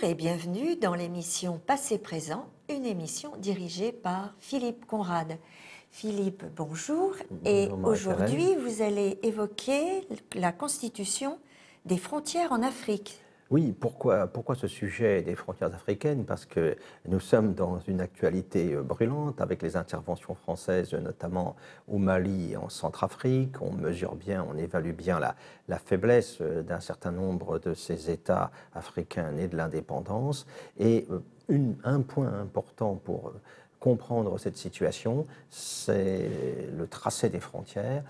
Bonjour et bienvenue dans l'émission Passé-Présent, une émission dirigée par Philippe Conrad. Philippe, bonjour. Et Bonjour aujourd'hui, Marie-Thérèse. vous allez évoquer la constitution des frontières en Afrique. Oui, pourquoi ce sujet des frontières africaines? Parce que nous sommes dans une actualité brûlante avec les interventions françaises, notamment au Mali et en Centrafrique. On mesure bien, on évalue bien la faiblesse d'un certain nombre de ces États africains nés de l'indépendance. Et un point important pour comprendre cette situation, c'est le tracé des frontières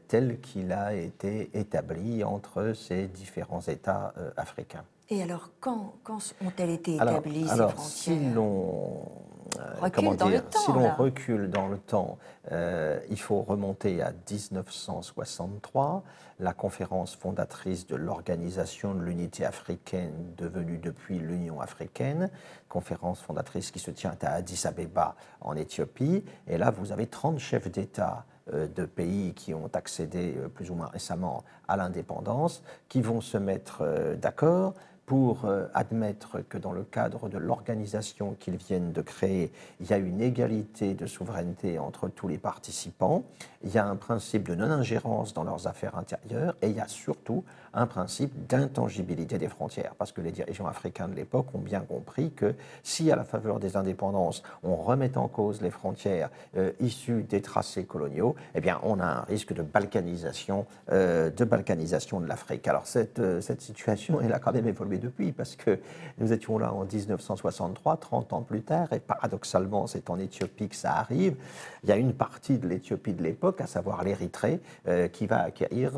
tel qu'il a été établi entre ces différents États africains. Et alors, quand ont-elles été Alors, établies, ces alors si frontières? l'on Recule dans le si temps, l'on là. recule dans le temps, il faut remonter à 1963, la conférence fondatrice de l'Organisation de l'Unité africaine, devenue depuis l'Union africaine, conférence fondatrice qui se tient à Addis Abeba en Éthiopie. Et là, vous avez 30 chefs d'État de pays qui ont accédé plus ou moins récemment à l'indépendance, qui vont se mettre d'accord pour admettre que dans le cadre de l'organisation qu'ils viennent de créer, il y a une égalité de souveraineté entre tous les participants, il y a un principe de non-ingérence dans leurs affaires intérieures et il y a surtout un principe d'intangibilité des frontières. Parce que les dirigeants africains de l'époque ont bien compris que si à la faveur des indépendances, on remet en cause les frontières issues des tracés coloniaux, eh bien on a un risque de balkanisation de l'Afrique. Alors cette situation, elle a quand même évolué depuis, parce que nous étions là en 1963, 30 ans plus tard, et paradoxalement, c'est en Éthiopie que ça arrive. Il y a une partie de l'Éthiopie de l'époque, à savoir l'Érythrée, qui va acquérir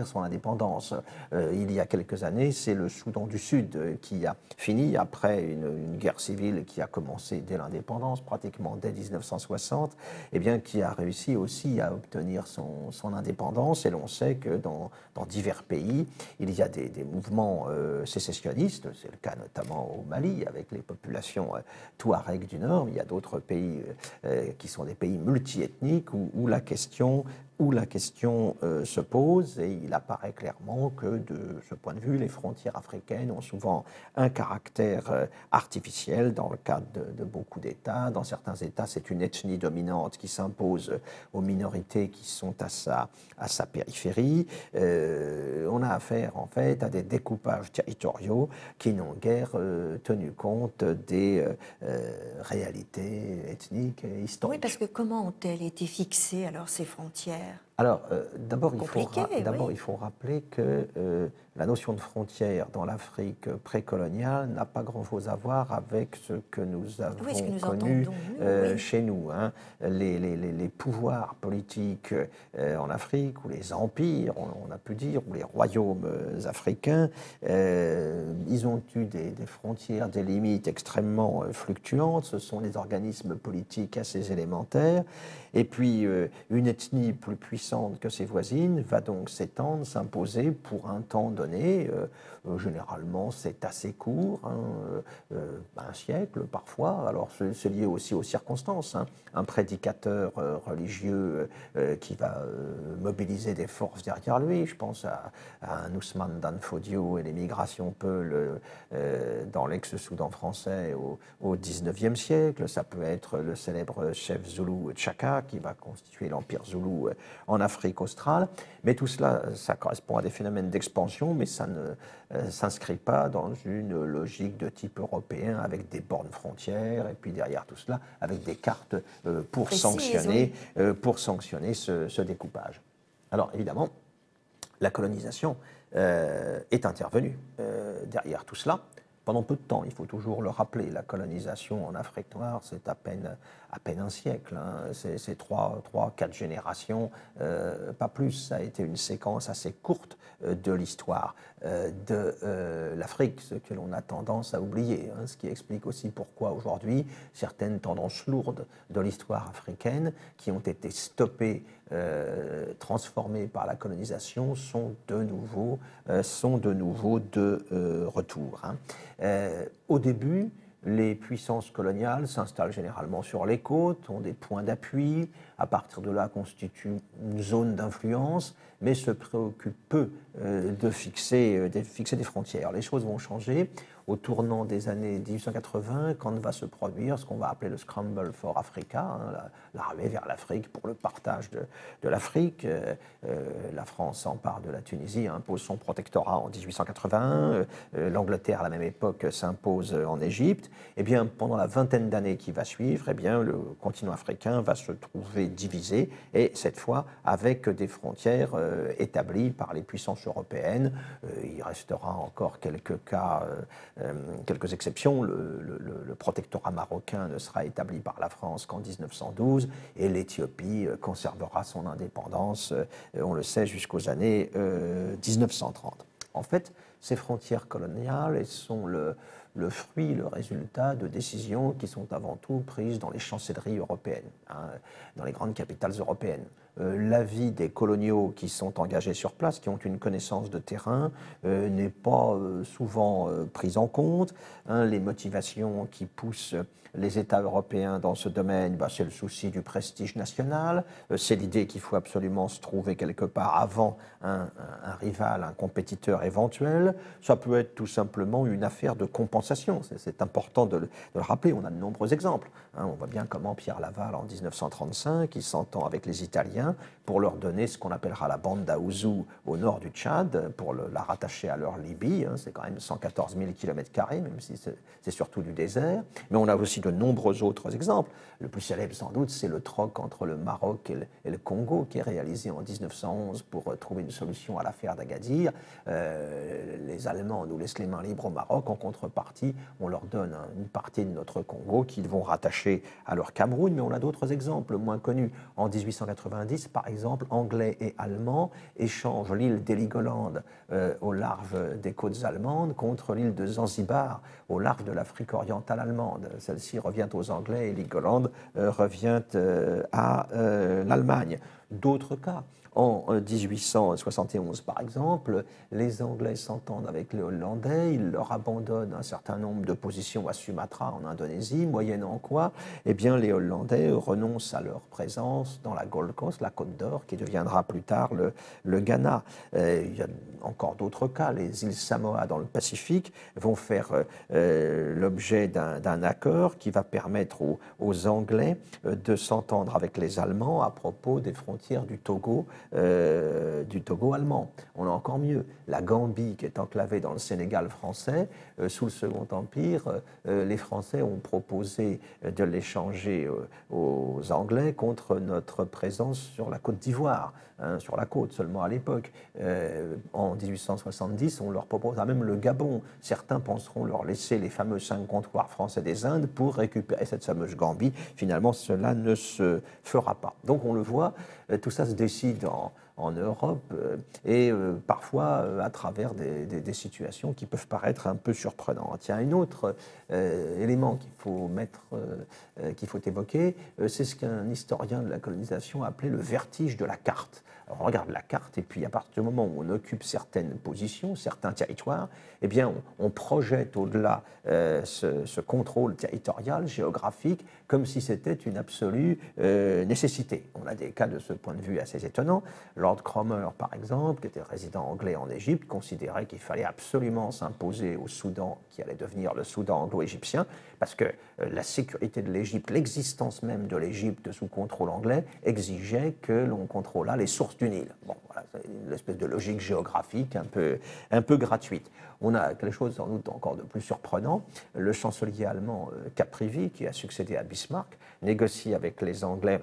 son indépendance. Il y a quelques années, c'est le Soudan du Sud qui a fini, après une guerre civile qui a commencé dès l'indépendance, pratiquement dès 1960, eh bien, qui a réussi aussi à obtenir son indépendance. Et l'on sait que dans divers pays, il y a des mouvements sécessionnistes, c'est le cas notamment au Mali avec les populations touareg du Nord. Il y a d'autres pays qui sont des pays multiethniques où la question se pose, et il apparaît clairement que de ce point de vue, les frontières africaines ont souvent un caractère artificiel dans le cadre de beaucoup d'États. Dans certains États, c'est une ethnie dominante qui s'impose aux minorités qui sont à sa périphérie. On a affaire en fait à des découpages territoriaux qui n'ont guère tenu compte des réalités ethniques et historiques. Oui, parce que comment ont-elles été fixées, alors, ces frontières? Alors, d'abord, oui. il faut rappeler que la notion de frontière dans l'Afrique précoloniale n'a pas grand-chose à voir avec ce que nous avons Oui, ce que nous connu entendons, nous, oui. chez nous. Hein. Les pouvoirs politiques en Afrique, ou les empires, on a pu dire, ou les royaumes africains, ils ont eu des frontières, des limites extrêmement fluctuantes. Ce sont des organismes politiques assez élémentaires. Et puis, une ethnie plus puissante que ses voisines va donc s'étendre, s'imposer pour un temps donné. Généralement, c'est assez court, hein, un siècle parfois. Alors, c'est lié aussi aux circonstances. Hein. Un prédicateur religieux qui va mobiliser des forces derrière lui. Je pense à un Ousmane Dan Fodio et les migrations Peul dans l'ex-Soudan français au XIXe siècle. Ça peut être le célèbre chef zoulou Tchaka qui va constituer l'empire zoulou en Afrique australe. Mais tout cela, ça correspond à des phénomènes d'expansion, mais ça ne s'inscrit pas dans une logique de type européen avec des bornes frontières et puis derrière tout cela avec des cartes pour sanctionner ce découpage. Alors évidemment, la colonisation est intervenue derrière tout cela. Pendant peu de temps, il faut toujours le rappeler, la colonisation en Afrique noire, c'est à peine un siècle, hein. C'est 4 générations, pas plus. Ça a été une séquence assez courte de l'histoire de l'Afrique, ce que l'on a tendance à oublier, hein, ce qui explique aussi pourquoi aujourd'hui certaines tendances lourdes de l'histoire africaine qui ont été stoppées, transformées par la colonisation, sont de nouveau de retour. Hein. Au début, les puissances coloniales s'installent généralement sur les côtes, ont des points d'appui, à partir de là constituent une zone d'influence, mais se préoccupent peu de fixer des frontières. Les choses vont changer au tournant des années 1880, quand va se produire ce qu'on va appeler le Scramble for Africa, hein, l'arrivée vers l'Afrique pour le partage de l'Afrique. La France s'empare de la Tunisie, impose son protectorat en 1881. L'Angleterre, à la même époque, s'impose en Égypte. Eh bien, pendant la vingtaine d'années qui va suivre, eh bien, le continent africain va se trouver divisé, et cette fois avec des frontières établies par les puissances européennes. Il restera encore quelques cas, quelques exceptions. Le protectorat marocain ne sera établi par la France qu'en 1912, et l'Éthiopie conservera son indépendance, on le sait, jusqu'aux années 1930. En fait, ces frontières coloniales, elles sont le fruit, le résultat de décisions qui sont avant tout prises dans les chancelleries européennes, hein, dans les grandes capitales européennes. L'avis des coloniaux qui sont engagés sur place, qui ont une connaissance de terrain, n'est pas souvent pris en compte. Hein, les motivations qui poussent les États européens dans ce domaine, c'est le souci du prestige national, c'est l'idée qu'il faut absolument se trouver quelque part avant un rival, un compétiteur éventuel. Ça peut être tout simplement une affaire de compensation, c'est important de le rappeler, on a de nombreux exemples. Hein, on voit bien comment Pierre Laval, en 1935, il s'entend avec les Italiens pour leur donner ce qu'on appellera la bande d'Aouzou au nord du Tchad, pour la rattacher à leur Libye. Hein, c'est quand même 114 000 km², même si c'est surtout du désert. Mais on a aussi de nombreux autres exemples. Le plus célèbre, sans doute, c'est le troc entre le Maroc et le Congo, qui est réalisé en 1911 pour trouver une solution à l'affaire d'Agadir. Les Allemands nous laissent les mains libres au Maroc. En contrepartie, on leur donne une partie de notre Congo qu'ils vont rattacher à leur Cameroun. Mais on a d'autres exemples moins connus. En 1890, par exemple, Anglais et Allemands échangent l'île d'Heligoland au large des côtes allemandes contre l'île de Zanzibar au large de l'Afrique orientale allemande. Celle-ci revient aux Anglais et Heligoland revient à l'Allemagne. D'autres cas. En 1871, par exemple, les Anglais s'entendent avec les Hollandais, ils leur abandonnent un certain nombre de positions à Sumatra, en Indonésie, moyennant quoi, eh bien, les Hollandais renoncent à leur présence dans la Gold Coast, la Côte d'Or, qui deviendra plus tard le Ghana. Il y a encore d'autres cas. Les îles Samoa dans le Pacifique vont faire l'objet d'un accord qui va permettre aux Anglais de s'entendre avec les Allemands à propos des frontières du Togo allemand. On a encore mieux. La Gambie, qui est enclavée dans le Sénégal français, sous le Second Empire, les Français ont proposé de l'échanger aux Anglais contre notre présence sur la Côte d'Ivoire, hein, sur la côte seulement à l'époque. En 1870, on leur proposera même le Gabon. Certains penseront leur laisser les fameux 5 comptoirs français des Indes pour récupérer cette fameuse Gambie. Finalement, cela ne se fera pas. Donc on le voit, tout ça se décide en Europe et parfois à travers des situations qui peuvent paraître un peu surprenantes. Il y a un autre élément qu'il faut évoquer, c'est ce qu'un historien de la colonisation a appelé le vertige de la carte. Alors, on regarde la carte et puis à partir du moment où on occupe certaines positions, certains territoires, eh bien on projette au-delà ce contrôle territorial, géographique, comme si c'était une absolue nécessité. On a des cas de ce point de vue assez étonnants. Lord Cromer, par exemple, qui était résident anglais en Égypte, considérait qu'il fallait absolument s'imposer au Soudan, qui allait devenir le Soudan anglo-égyptien, parce que la sécurité de l'Égypte, l'existence même de l'Égypte sous contrôle anglais, exigeait que l'on contrôlât les sources du Nil. Bon, voilà, c'est une espèce de logique géographique un peu gratuite. On a quelque chose sans doute encore de plus surprenant. Le chancelier allemand Caprivi, qui a succédé à Bismarck, négocie avec les Anglais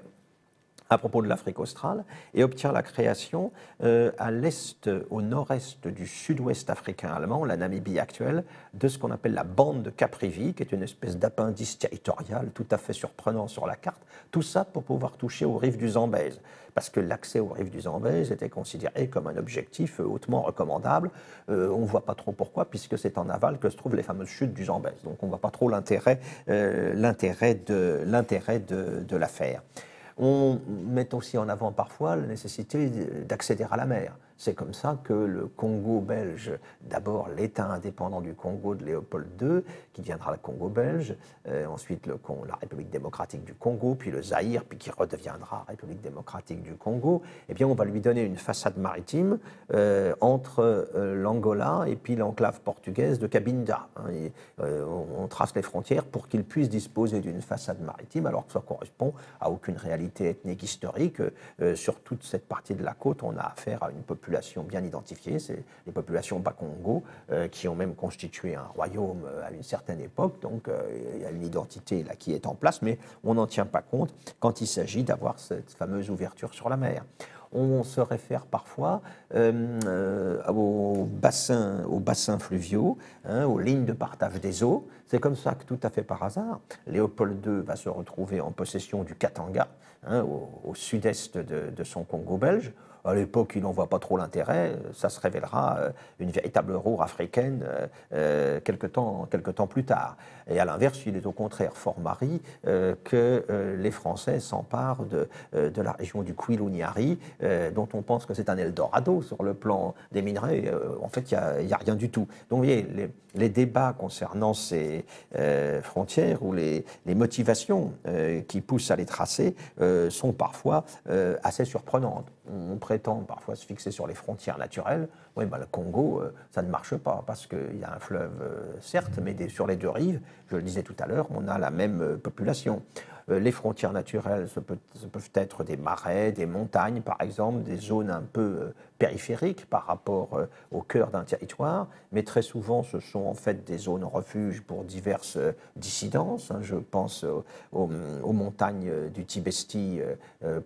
à propos de l'Afrique australe et obtient la création à l'est, au nord-est du sud-ouest africain allemand, la Namibie actuelle, de ce qu'on appelle la bande de Caprivi, qui est une espèce d'appendice territorial tout à fait surprenant sur la carte. Tout ça pour pouvoir toucher aux rives du Zambèze, parce que l'accès aux rives du Zambèze était considéré comme un objectif hautement recommandable. On ne voit pas trop pourquoi, puisque c'est en aval que se trouvent les fameuses chutes du Zambèze. Donc on ne voit pas trop l'intérêt de l'affaire. On met aussi en avant parfois la nécessité d'accéder à la mer. C'est comme ça que le Congo belge, d'abord l'État indépendant du Congo de Léopold II, qui deviendra le Congo belge, ensuite la République démocratique du Congo, puis le Zaïre, puis qui redeviendra République démocratique du Congo, eh bien on va lui donner une façade maritime entre l'Angola et puis l'enclave portugaise de Cabinda. On trace les frontières pour qu'il puisse disposer d'une façade maritime, alors que ça ne correspond à aucune réalité ethnique historique. Sur toute cette partie de la côte, on a affaire à une population bien identifiée, c'est les populations Bakongo, qui ont même constitué un royaume à une certaine époque, donc il y a une identité là qui est en place, mais on n'en tient pas compte quand il s'agit d'avoir cette fameuse ouverture sur la mer. On se réfère parfois aux bassins fluviaux, aux lignes de partage des eaux. C'est comme ça que tout à fait par hasard, Léopold II va se retrouver en possession du Katanga, au sud-est de son Congo belge. À l'époque, il n'en voit pas trop l'intérêt. Ça se révélera une véritable roue africaine quelque temps plus tard. Et à l'inverse, il est au contraire fort mari que les Français s'emparent de la région du Kwilu-Nyari, dont on pense que c'est un Eldorado sur le plan des minerais. En fait, il n'y a rien du tout. Donc, vous voyez, les débats concernant ces frontières ou les motivations qui poussent à les tracer sont parfois assez surprenantes. On prétend parfois se fixer sur les frontières naturelles. Oui, ben, le Congo, ça ne marche pas parce qu'il y a un fleuve, certes, mais sur les deux rives, je le disais tout à l'heure, on a la même population. Les frontières naturelles, ce peuvent être des marais, des montagnes, par exemple, des zones un peu périphériques par rapport au cœur d'un territoire, mais très souvent, ce sont en fait des zones refuge pour diverses dissidences. Je pense aux montagnes du Tibesti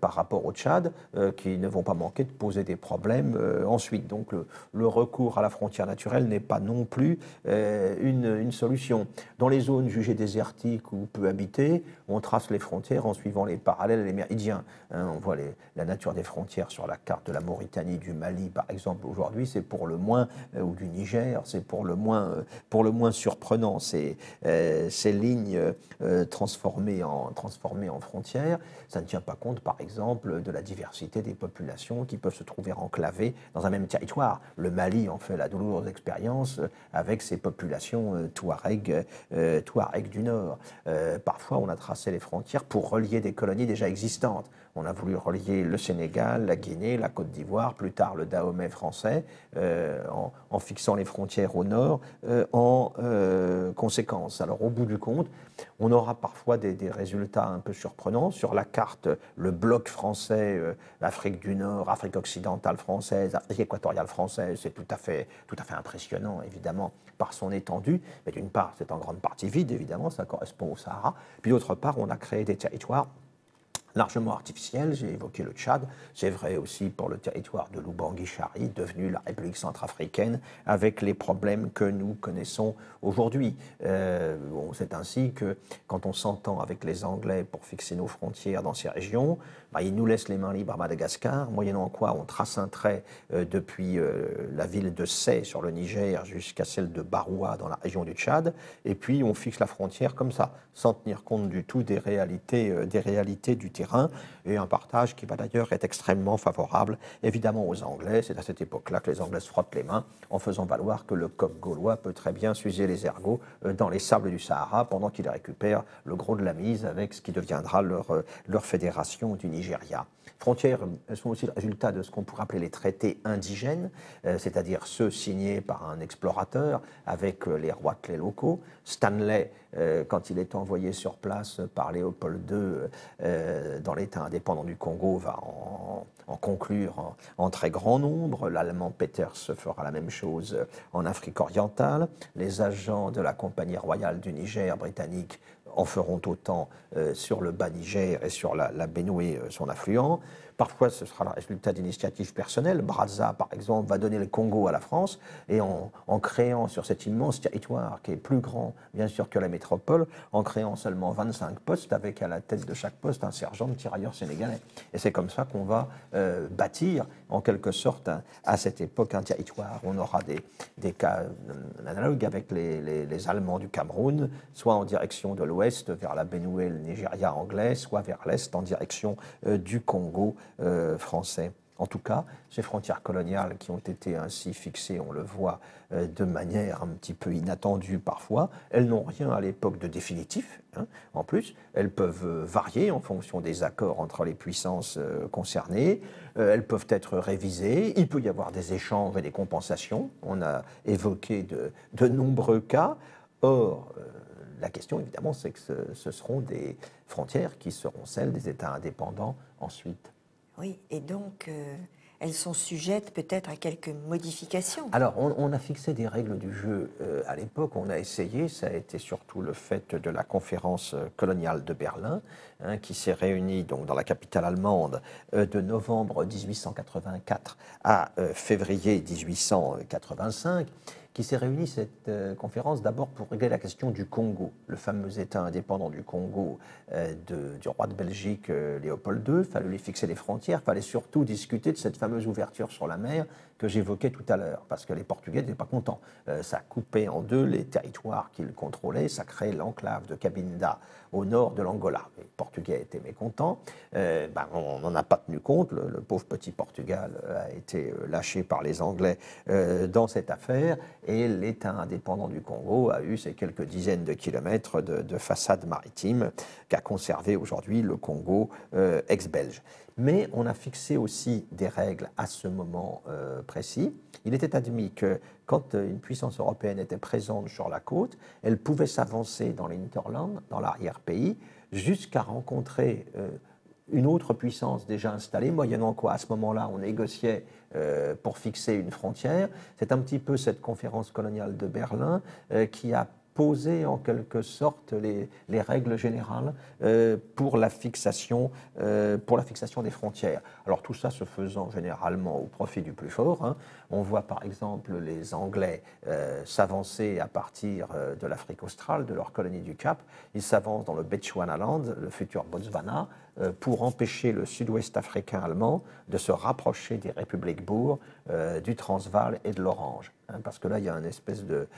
par rapport au Tchad, qui ne vont pas manquer de poser des problèmes ensuite. Donc le recours à la frontière naturelle n'est pas non plus une solution. Dans les zones jugées désertiques ou peu habitées, on trace les frontières en suivant les parallèles et les méridiens. On voit la nature des frontières sur la carte de la Mauritanie, du Mali par exemple aujourd'hui, c'est pour le moins, ou du Niger, c'est pour le moins surprenant. Ces lignes transformées en frontières, ça ne tient pas compte par exemple de la diversité des populations qui peuvent se trouver enclavées dans un même territoire. Le Mali en fait la douloureuse expérience avec ses populations Touareg du Nord. Parfois on a tracé les frontières pour relier des colonies déjà existantes. On a voulu relier le Sénégal, la Guinée, la Côte d'Ivoire, plus tard le Dahomey français, en fixant les frontières au nord en conséquence. Alors au bout du compte, on aura parfois des résultats un peu surprenants. Sur la carte, le bloc français, Afrique du Nord, Afrique occidentale française, Afrique équatoriale française, c'est tout à fait impressionnant, évidemment, par son étendue. Mais d'une part, c'est en grande partie vide, évidemment, ça correspond au Sahara. Puis d'autre part, on a créé des territoires largement artificiel, j'ai évoqué le Tchad, c'est vrai aussi pour le territoire de l'Oubangui-Chari, devenu la République centrafricaine, avec les problèmes que nous connaissons aujourd'hui. C'est ainsi que quand on s'entend avec les Anglais pour fixer nos frontières dans ces régions, ils nous laissent les mains libres à Madagascar, moyennant quoi on trace un trait depuis la ville de Sey sur le Niger jusqu'à celle de Baroua dans la région du Tchad, et puis on fixe la frontière comme ça, sans tenir compte du tout des réalités du terrain, et un partage qui va d'ailleurs être extrêmement favorable évidemment aux Anglais. C'est à cette époque-là que les Anglais se frottent les mains en faisant valoir que le coq gaulois peut très bien s'user les ergots dans les sables du Sahara pendant qu'il récupère le gros de la mise avec ce qui deviendra leur fédération du Nigeria. Frontières, elles sont aussi le résultat de ce qu'on pourrait appeler les traités indigènes, c'est-à-dire ceux signés par un explorateur avec les rois clés locaux. Stanley, quand il est envoyé sur place par Léopold II dans l'État indépendant du Congo, va en conclure en très grand nombre. L'Allemand Peters fera la même chose en Afrique orientale. Les agents de la Compagnie royale du Niger britannique en feront autant sur le bas Niger et sur la Benoué, son affluent. Parfois, ce sera le résultat d'initiatives personnelles. Brazza, par exemple, va donner le Congo à la France et en créant sur cet immense territoire, qui est plus grand, bien sûr, que la métropole, en créant seulement 25 postes, avec à la tête de chaque poste un sergent de tirailleurs sénégalais. Et c'est comme ça qu'on va bâtir, en quelque sorte, à cette époque, un territoire. On aura des cas analogues avec les Allemands du Cameroun, soit en direction de l'ouest, vers la Benoué, le Nigeria anglais, soit vers l'est, en direction du Congo français. En tout cas, ces frontières coloniales qui ont été ainsi fixées, on le voit, de manière un petit peu inattendue parfois, elles n'ont rien à l'époque de définitif. Hein. En plus, elles peuvent varier en fonction des accords entre les puissances concernées. Elles peuvent être révisées. Il peut y avoir des échanges et des compensations. On a évoqué de nombreux cas. Or, la question, évidemment, c'est que ce seront des frontières qui seront celles des États indépendants ensuite. Oui, et donc elles sont sujettes peut-être à quelques modifications. Alors, on a fixé des règles du jeu à l'époque, on a essayé, ça a été surtout le fait de la conférence coloniale de Berlin, hein, qui s'est réunie donc, dans la capitale allemande de novembre 1884 à février 1885, qui s'est réunie cette conférence d'abord pour régler la question du Congo, le fameux État indépendant du Congo du roi de Belgique Léopold II. Il fallait lui fixer les frontières, il fallait surtout discuter de cette fameuse ouverture sur la mer que j'évoquais tout à l'heure, parce que les Portugais n'étaient pas contents. Ça coupait en deux les territoires qu'ils contrôlaient, ça créait l'enclave de Cabinda au nord de l'Angola. Les Portugais étaient mécontents, on n'en a pas tenu compte, le pauvre petit Portugal a été lâché par les Anglais dans cette affaire, et l'État indépendant du Congo a eu ces quelques dizaines de kilomètres de façade maritime qu'a conservé aujourd'hui le Congo ex-belge. Mais on a fixé aussi des règles à ce moment précis. Il était admis que quand une puissance européenne était présente sur la côte, elle pouvait s'avancer dans l'hinterland, dans l'arrière-pays, jusqu'à rencontrer une autre puissance déjà installée, moyennant quoi à ce moment-là on négociait pour fixer une frontière. C'est un petit peu cette conférence coloniale de Berlin qui a posé en quelque sorte les règles générales pour la fixation des frontières. Alors tout ça se faisant généralement au profit du plus fort. Hein. On voit par exemple les Anglais s'avancer à partir de l'Afrique australe, de leur colonie du Cap. Ils s'avancent dans le Bechuanaland, le futur Botswana, pour empêcher le sud-ouest africain allemand de se rapprocher des républiques bourgs, du Transvaal et de l'Orange. Hein, parce que là, il y a une espèce de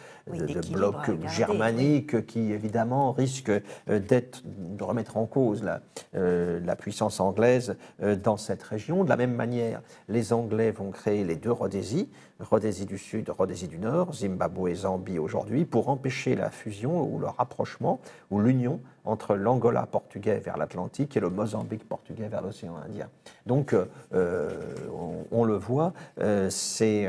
bloc germanique qui, évidemment, risque de remettre en cause la puissance anglaise dans cette région. De la même manière, les Anglais vont créer les deux Rhodésies, Rhodésie du Sud, Rhodésie du Nord, Zimbabwe et Zambie aujourd'hui, pour empêcher la fusion ou le rapprochement ou l'union entre l'Angola portugais vers l'Atlantique et le Mozambique portugais vers l'océan Indien. Donc, on le voit, ces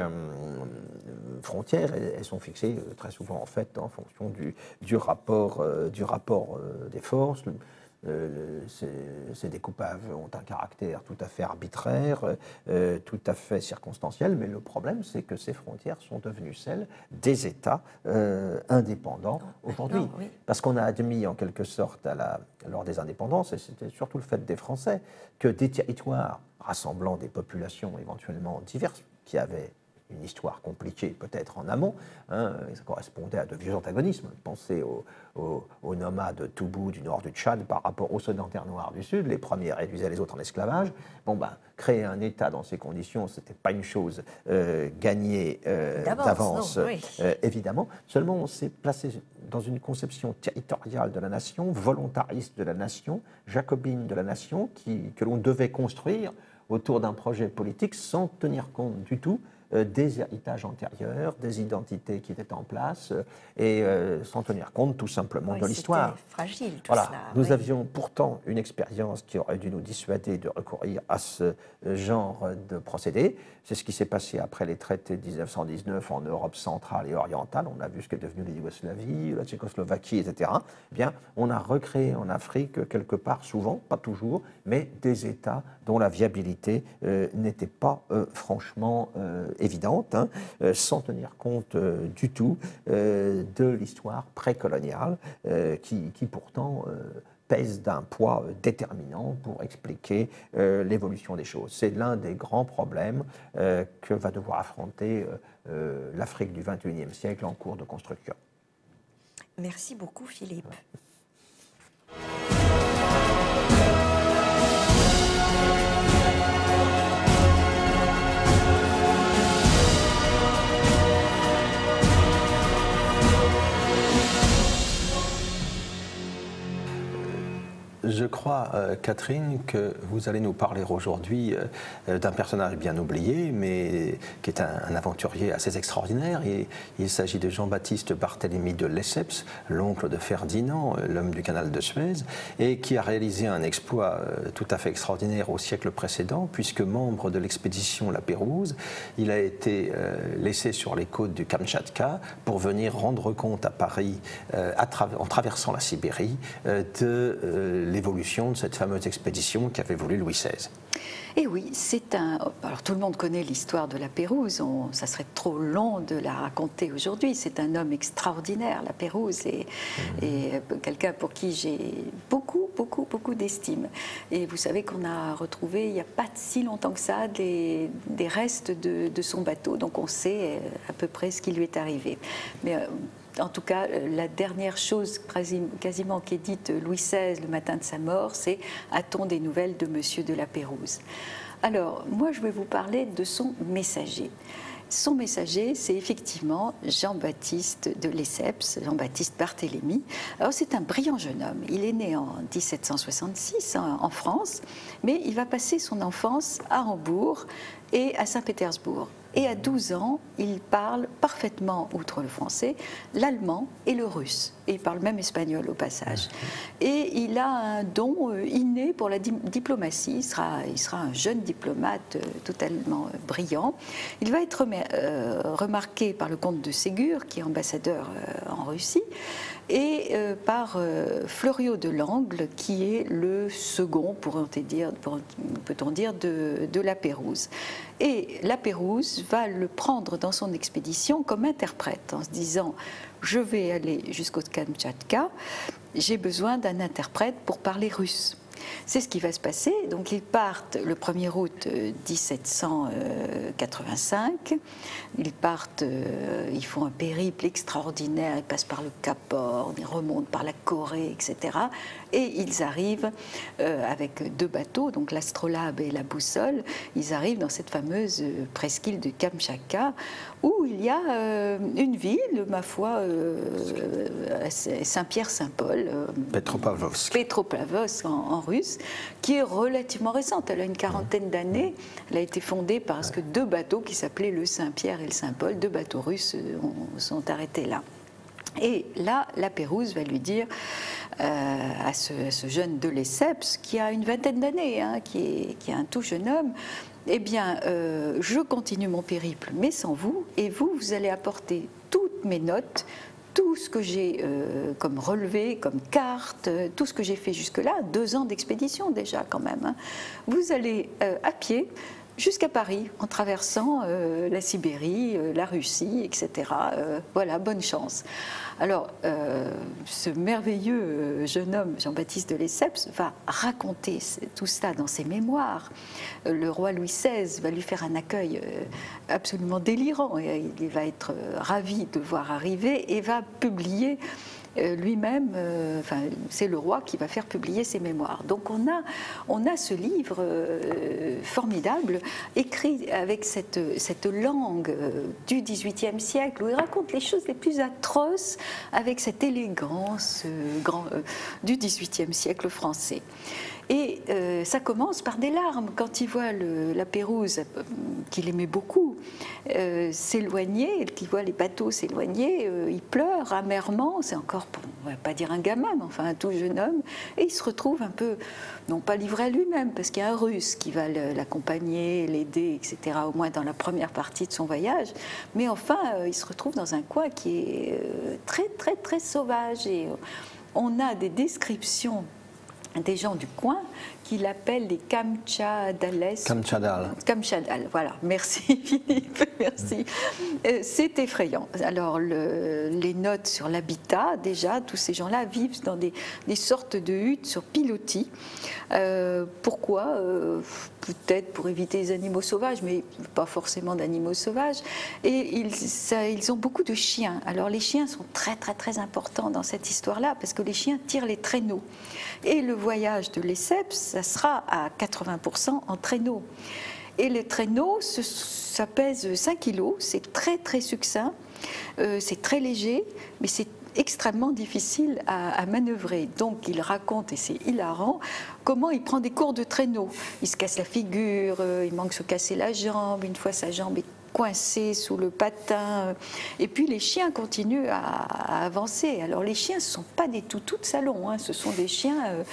frontières, elles sont fixées très souvent en fait en fonction du rapport des forces. Ces découpages ont un caractère tout à fait arbitraire, tout à fait circonstanciel, mais le problème, c'est que ces frontières sont devenues celles des États indépendants aujourd'hui. Oui. Parce qu'on a admis en quelque sorte lors des indépendances, et c'était surtout le fait des Français, que des territoires rassemblant des populations éventuellement diverses, qui avaient une histoire compliquée peut-être en amont, hein, ça correspondait à de vieux antagonismes. Pensez aux nomades Toubou du nord du Tchad par rapport aux sédentaires noirs du sud, les premiers réduisaient les autres en esclavage. Créer un État dans ces conditions, ce n'était pas une chose gagnée d'avance, oui. Évidemment. Seulement, on s'est placé dans une conception territoriale de la nation, volontariste de la nation, jacobine de la nation, que l'on devait construire autour d'un projet politique sans tenir compte du tout des héritages antérieurs, des identités qui étaient en place et sans tenir compte tout simplement de l'histoire. C'était fragile tout voilà. cela. Nous avions pourtant une expérience qui aurait dû nous dissuader de recourir à ce genre de procédé. C'est ce qui s'est passé après les traités de 1919 en Europe centrale et orientale. On a vu ce qu'est devenu la Yougoslavie, la Tchécoslovaquie, etc. Eh bien, on a recréé en Afrique quelque part, souvent, pas toujours, mais des États dont la viabilité n'était pas franchement évidente, hein, sans tenir compte du tout de l'histoire précoloniale qui pourtant pèse d'un poids déterminant pour expliquer l'évolution des choses. C'est l'un des grands problèmes que va devoir affronter l'Afrique du XXIe siècle en cours de construction. Merci beaucoup, Philippe. Je crois crois, Catherine, que vous allez nous parler aujourd'hui d'un personnage bien oublié, mais qui est un aventurier assez extraordinaire. Il s'agit de Jean-Baptiste Barthélemy de Lesseps, l'oncle de Ferdinand, l'homme du canal de Suez, et qui a réalisé un exploit tout à fait extraordinaire au siècle précédent, puisque membre de l'expédition La Pérouse, il a été laissé sur les côtes du Kamtchatka pour venir rendre compte à Paris, en traversant la Sibérie, de l'évolution de cette fameuse expédition qu'avait voulu Louis XVI. Et oui, alors tout le monde connaît l'histoire de La Pérouse, ça serait trop long de la raconter aujourd'hui. C'est un homme extraordinaire, La Pérouse, et quelqu'un pour qui j'ai beaucoup d'estime. Et vous savez qu'on a retrouvé, il n'y a pas si longtemps que ça, des restes de son bateau, donc on sait à peu près ce qui lui est arrivé. Mais en tout cas, la dernière chose quasiment qui est dite Louis XVI le matin de sa mort, c'est « A-t-on des nouvelles de Monsieur de La Pérouse ?» Alors, moi, je vais vous parler de son messager. Son messager, c'est effectivement Jean-Baptiste de Lesseps, Jean-Baptiste Barthélemy. Alors, c'est un brillant jeune homme. Il est né en 1766 en France, mais il va passer son enfance à Hambourg et à Saint-Pétersbourg. Et à 12 ans, il parle parfaitement, outre le français, l'allemand et le russe. Et il parle même espagnol au passage. Et il a un don inné pour la diplomatie. Il sera un jeune diplomate totalement brillant. Il va être remarqué par le comte de Ségur, qui est ambassadeur en Russie, et par Fleuriot de Langle, qui est le second, peut-on dire, de La Pérouse. Et La Pérouse va le prendre dans son expédition comme interprète, en se disant « Je vais aller jusqu'au Kamtchatka, j'ai besoin d'un interprète pour parler russe ». C'est ce qui va se passer. Donc ils partent le 1er août 1785. Ils font un périple extraordinaire. Ils passent par le Cap Horn, ils remontent par la Corée, etc. Et ils arrivent avec 2 bateaux, donc l'Astrolabe et la Boussole. Ils arrivent dans cette fameuse presqu'île de Kamtchatka, où il y a une ville, ma foi, Saint-Pierre-Saint-Paul, Petropavlovsk en russe, qui est relativement récente. Elle a une quarantaine d'années. Elle a été fondée parce que 2 bateaux qui s'appelaient le Saint-Pierre et le Saint-Paul, 2 bateaux russes, sont arrêtés là. Et là, La Pérouse va lui dire à ce jeune de Lesseps, qui a une vingtaine d'années, qui est un tout jeune homme, eh bien, je continue mon périple, mais sans vous, et vous allez apporter toutes mes notes, tout ce que j'ai comme relevé, comme carte, tout ce que j'ai fait jusque-là, 2 ans d'expédition déjà quand même. Vous allez à pied jusqu'à Paris, en traversant la Sibérie, la Russie, etc. Voilà, bonne chance. Alors, ce merveilleux jeune homme, Jean-Baptiste de Lesseps, va raconter tout ça dans ses mémoires. Le roi Louis XVI va lui faire un accueil absolument délirant. Et il va être ravi de le voir arriver et va publier lui-même, c'est le roi qui va faire publier ses mémoires. Donc on a ce livre formidable, écrit avec cette langue du XVIIIe siècle, où il raconte les choses les plus atroces avec cette élégance du XVIIIe siècle français. Et ça commence par des larmes. Quand il voit La Pérouse, qu'il aimait beaucoup, s'éloigner, qu'il voit les bateaux s'éloigner, il pleure amèrement. C'est encore, on ne va pas dire un gamin, mais enfin un tout jeune homme. Et il se retrouve un peu, non pas livré à lui-même, parce qu'il y a un Russe qui va l'accompagner, l'aider, etc., au moins dans la première partie de son voyage. Mais enfin, il se retrouve dans un coin qui est très, très, très sauvage. Et on a des descriptions des gens du coin qui l'appellent les Kamtchadales. Kamtchadal, voilà. Merci Philippe, merci. C'est effrayant. Alors les notes sur l'habitat, déjà, tous ces gens-là vivent dans des sortes de huttes sur pilotis. Pourquoi Peut-être pour éviter les animaux sauvages, mais pas forcément d'animaux sauvages. Et ils ont beaucoup de chiens. Alors les chiens sont très très très importants dans cette histoire-là, parce que les chiens tirent les traîneaux. Et le voyage de Lesseps, ça sera à 80% en traîneau. Et les traîneaux, ça pèse 5 kilos, c'est très très succinct, c'est très léger, mais c'est extrêmement difficile à manœuvrer. Donc il raconte, et c'est hilarant, comment il prend des cours de traîneau. Il se casse la figure, il manque se casser la jambe, une fois sa jambe est coincée sous le patin. Et puis les chiens continuent à avancer. Alors les chiens, ce ne sont pas des toutous de salon, hein. Ce sont des chiens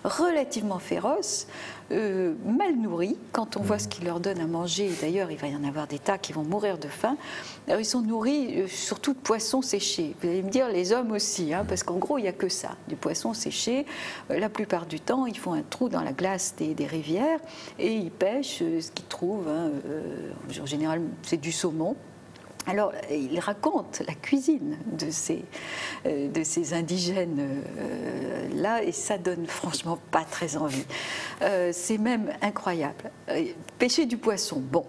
relativement féroces, mal nourris. Quand on voit ce qu'ils leur donnent à manger, d'ailleurs il va y en avoir des tas qui vont mourir de faim. Alors, ils sont nourris surtout de poissons séchés. Vous allez me dire les hommes aussi, hein, parce qu'en gros il n'y a que ça, du poisson séché. La plupart du temps ils font un trou dans la glace des rivières et ils pêchent ce qu'ils trouvent, hein. En général c'est du saumon. Alors, il raconte la cuisine de ces indigènes-là, et ça donne franchement pas très envie. C'est même incroyable. Pêcher du poisson, bon,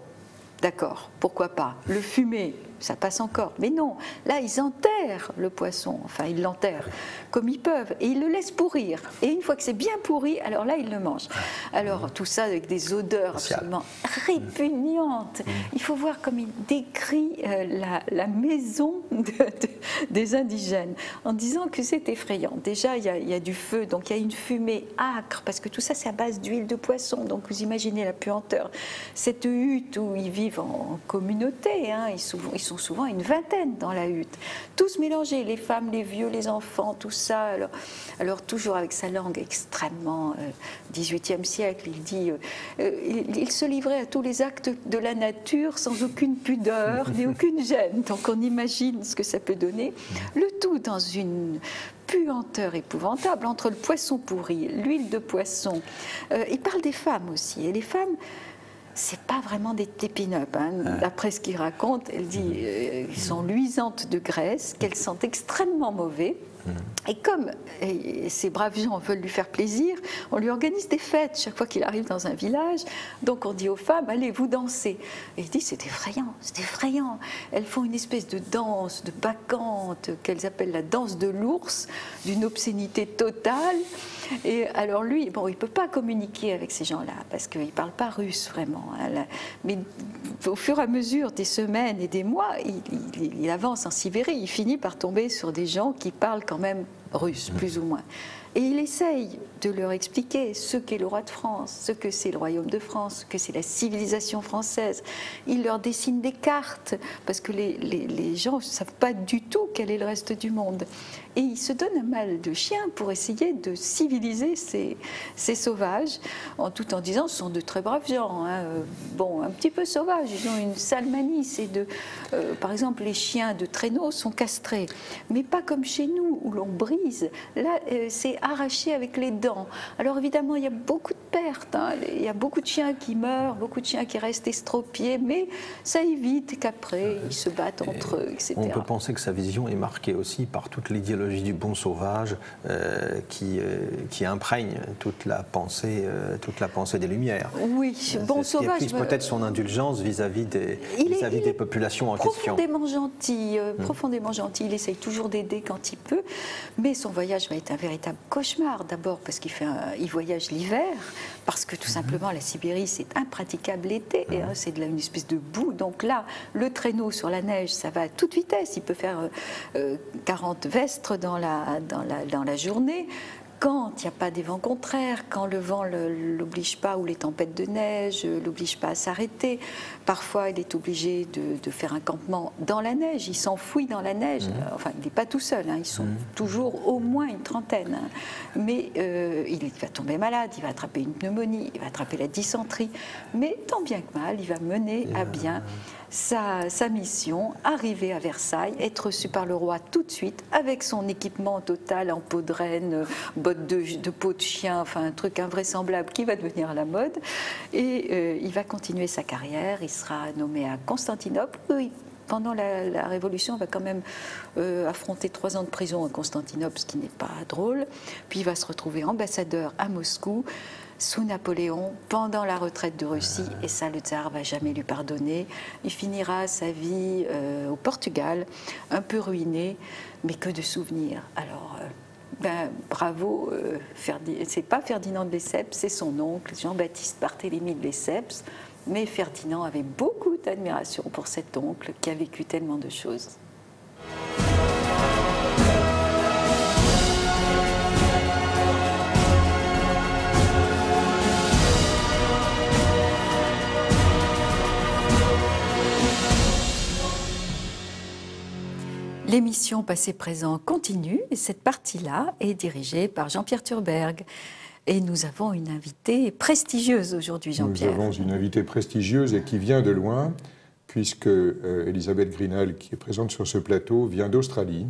d'accord, pourquoi pas. Le fumer, ça passe encore. Mais non, là, ils enterrent le poisson. Enfin, ils l'enterrent comme ils peuvent. Et ils le laissent pourrir. Et une fois que c'est bien pourri, alors là, ils le mangent. Alors, tout ça avec des odeurs absolument répugnantes. Il faut voir comme il décrit la maison des indigènes, en disant que c'est effrayant. Déjà, il y a du feu, donc il y a une fumée âcre, parce que tout ça, c'est à base d'huile de poisson. Donc, vous imaginez la puanteur. Cette hutte où ils vivent en communauté, hein, ils sont souvent une vingtaine dans la hutte, tous mélangés, les femmes, les vieux, les enfants, tout ça. Alors toujours avec sa langue extrêmement 18e siècle, il dit il se livrait à tous les actes de la nature sans aucune pudeur ni aucune gêne. Donc on imagine ce que ça peut donner, le tout dans une puanteur épouvantable entre le poisson pourri, l'huile de poisson. Il parle des femmes aussi, et les femmes, c'est pas vraiment des pin-up, hein. D'après ce qu'il raconte, elle dit qu'ils sont luisantes de graisse, qu'elles sentent extrêmement mauvais. Et comme ces braves gens veulent lui faire plaisir, on lui organise des fêtes chaque fois qu'il arrive dans un village. Donc on dit aux femmes, allez, vous dansez. Et il dit, c'est effrayant, c'est effrayant. Elles font une espèce de danse, de bacchante, qu'elles appellent la danse de l'ours, d'une obscénité totale. Et alors lui, bon, il ne peut pas communiquer avec ces gens-là, parce qu'il ne parle pas russe vraiment, hein. Mais au fur et à mesure des semaines et des mois, il avance en Sibérie, il finit par tomber sur des gens qui parlent quand même russe, plus ou moins. Et il essaye de leur expliquer ce qu'est le roi de France, ce que c'est le royaume de France, ce que c'est la civilisation française. Il leur dessine des cartes, parce que les gens ne savent pas du tout quel est le reste du monde. Et il se donne un mal de chien pour essayer de civiliser ces sauvages, tout en disant ce sont de très braves gens, hein. Bon, un petit peu sauvages, ils ont une sale manie, c'est par exemple, les chiens de traîneau sont castrés, mais pas comme chez nous, où l'on brise. Là, c'est arraché avec les dents. Alors évidemment, il y a beaucoup de pertes, hein. Il y a beaucoup de chiens qui meurent, beaucoup de chiens qui restent estropiés, mais ça évite qu'après, ils se battent entre eux, etc. On peut penser que sa vision est marquée aussi par toute l'idéologie du bon sauvage qui imprègne toute la pensée des Lumières. Oui, bon sauvage. Et puis peut-être son indulgence vis-à-vis des populations en question. Profondément gentil. Il essaye toujours d'aider quand il peut, mais son voyage va être un véritable cauchemar. D'abord parce il voyage l'hiver, parce que tout simplement la Sibérie c'est impraticable l'été, hein, c'est une espèce de boue. Donc là, le traîneau sur la neige, ça va à toute vitesse. Il peut faire 40 vestres dans la journée. Quand il n'y a pas des vents contraires, quand le vent ne l'oblige pas, ou les tempêtes de neige ne l'obligent pas à s'arrêter, parfois il est obligé de faire un campement dans la neige, il s'enfouit dans la neige. Enfin, il n'est pas tout seul, hein. Ils sont toujours au moins une trentaine, hein. Mais il va tomber malade, il va attraper une pneumonie, il va attraper la dysenterie, mais tant bien que mal, il va mener à bien sa mission, arriver à Versailles, être reçu par le roi tout de suite, avec son équipement total en peau de renne, bottes de peau de chien, enfin un truc invraisemblable qui va devenir à la mode. Et il va continuer sa carrière, il sera nommé à Constantinople. Pendant la Révolution, il va quand même affronter 3 ans de prison à Constantinople, ce qui n'est pas drôle. Puis il va se retrouver ambassadeur à Moscou, sous Napoléon, pendant la retraite de Russie, et ça, le tsar va jamais lui pardonner. Il finira sa vie au Portugal, un peu ruiné, mais que de souvenirs. Alors, bravo, c'est pas Ferdinand de Lesseps, c'est son oncle, Jean-Baptiste Barthélemy de Lesseps, mais Ferdinand avait beaucoup d'admiration pour cet oncle qui a vécu tellement de choses. L'émission Passé-Présent continue et cette partie-là est dirigée par Jean-Pierre Thurberg. Et nous avons une invitée prestigieuse aujourd'hui, Jean-Pierre. Nous avons une invitée prestigieuse et qui vient de loin, puisque Elisabeth Grinal, qui est présente sur ce plateau, vient d'Australie.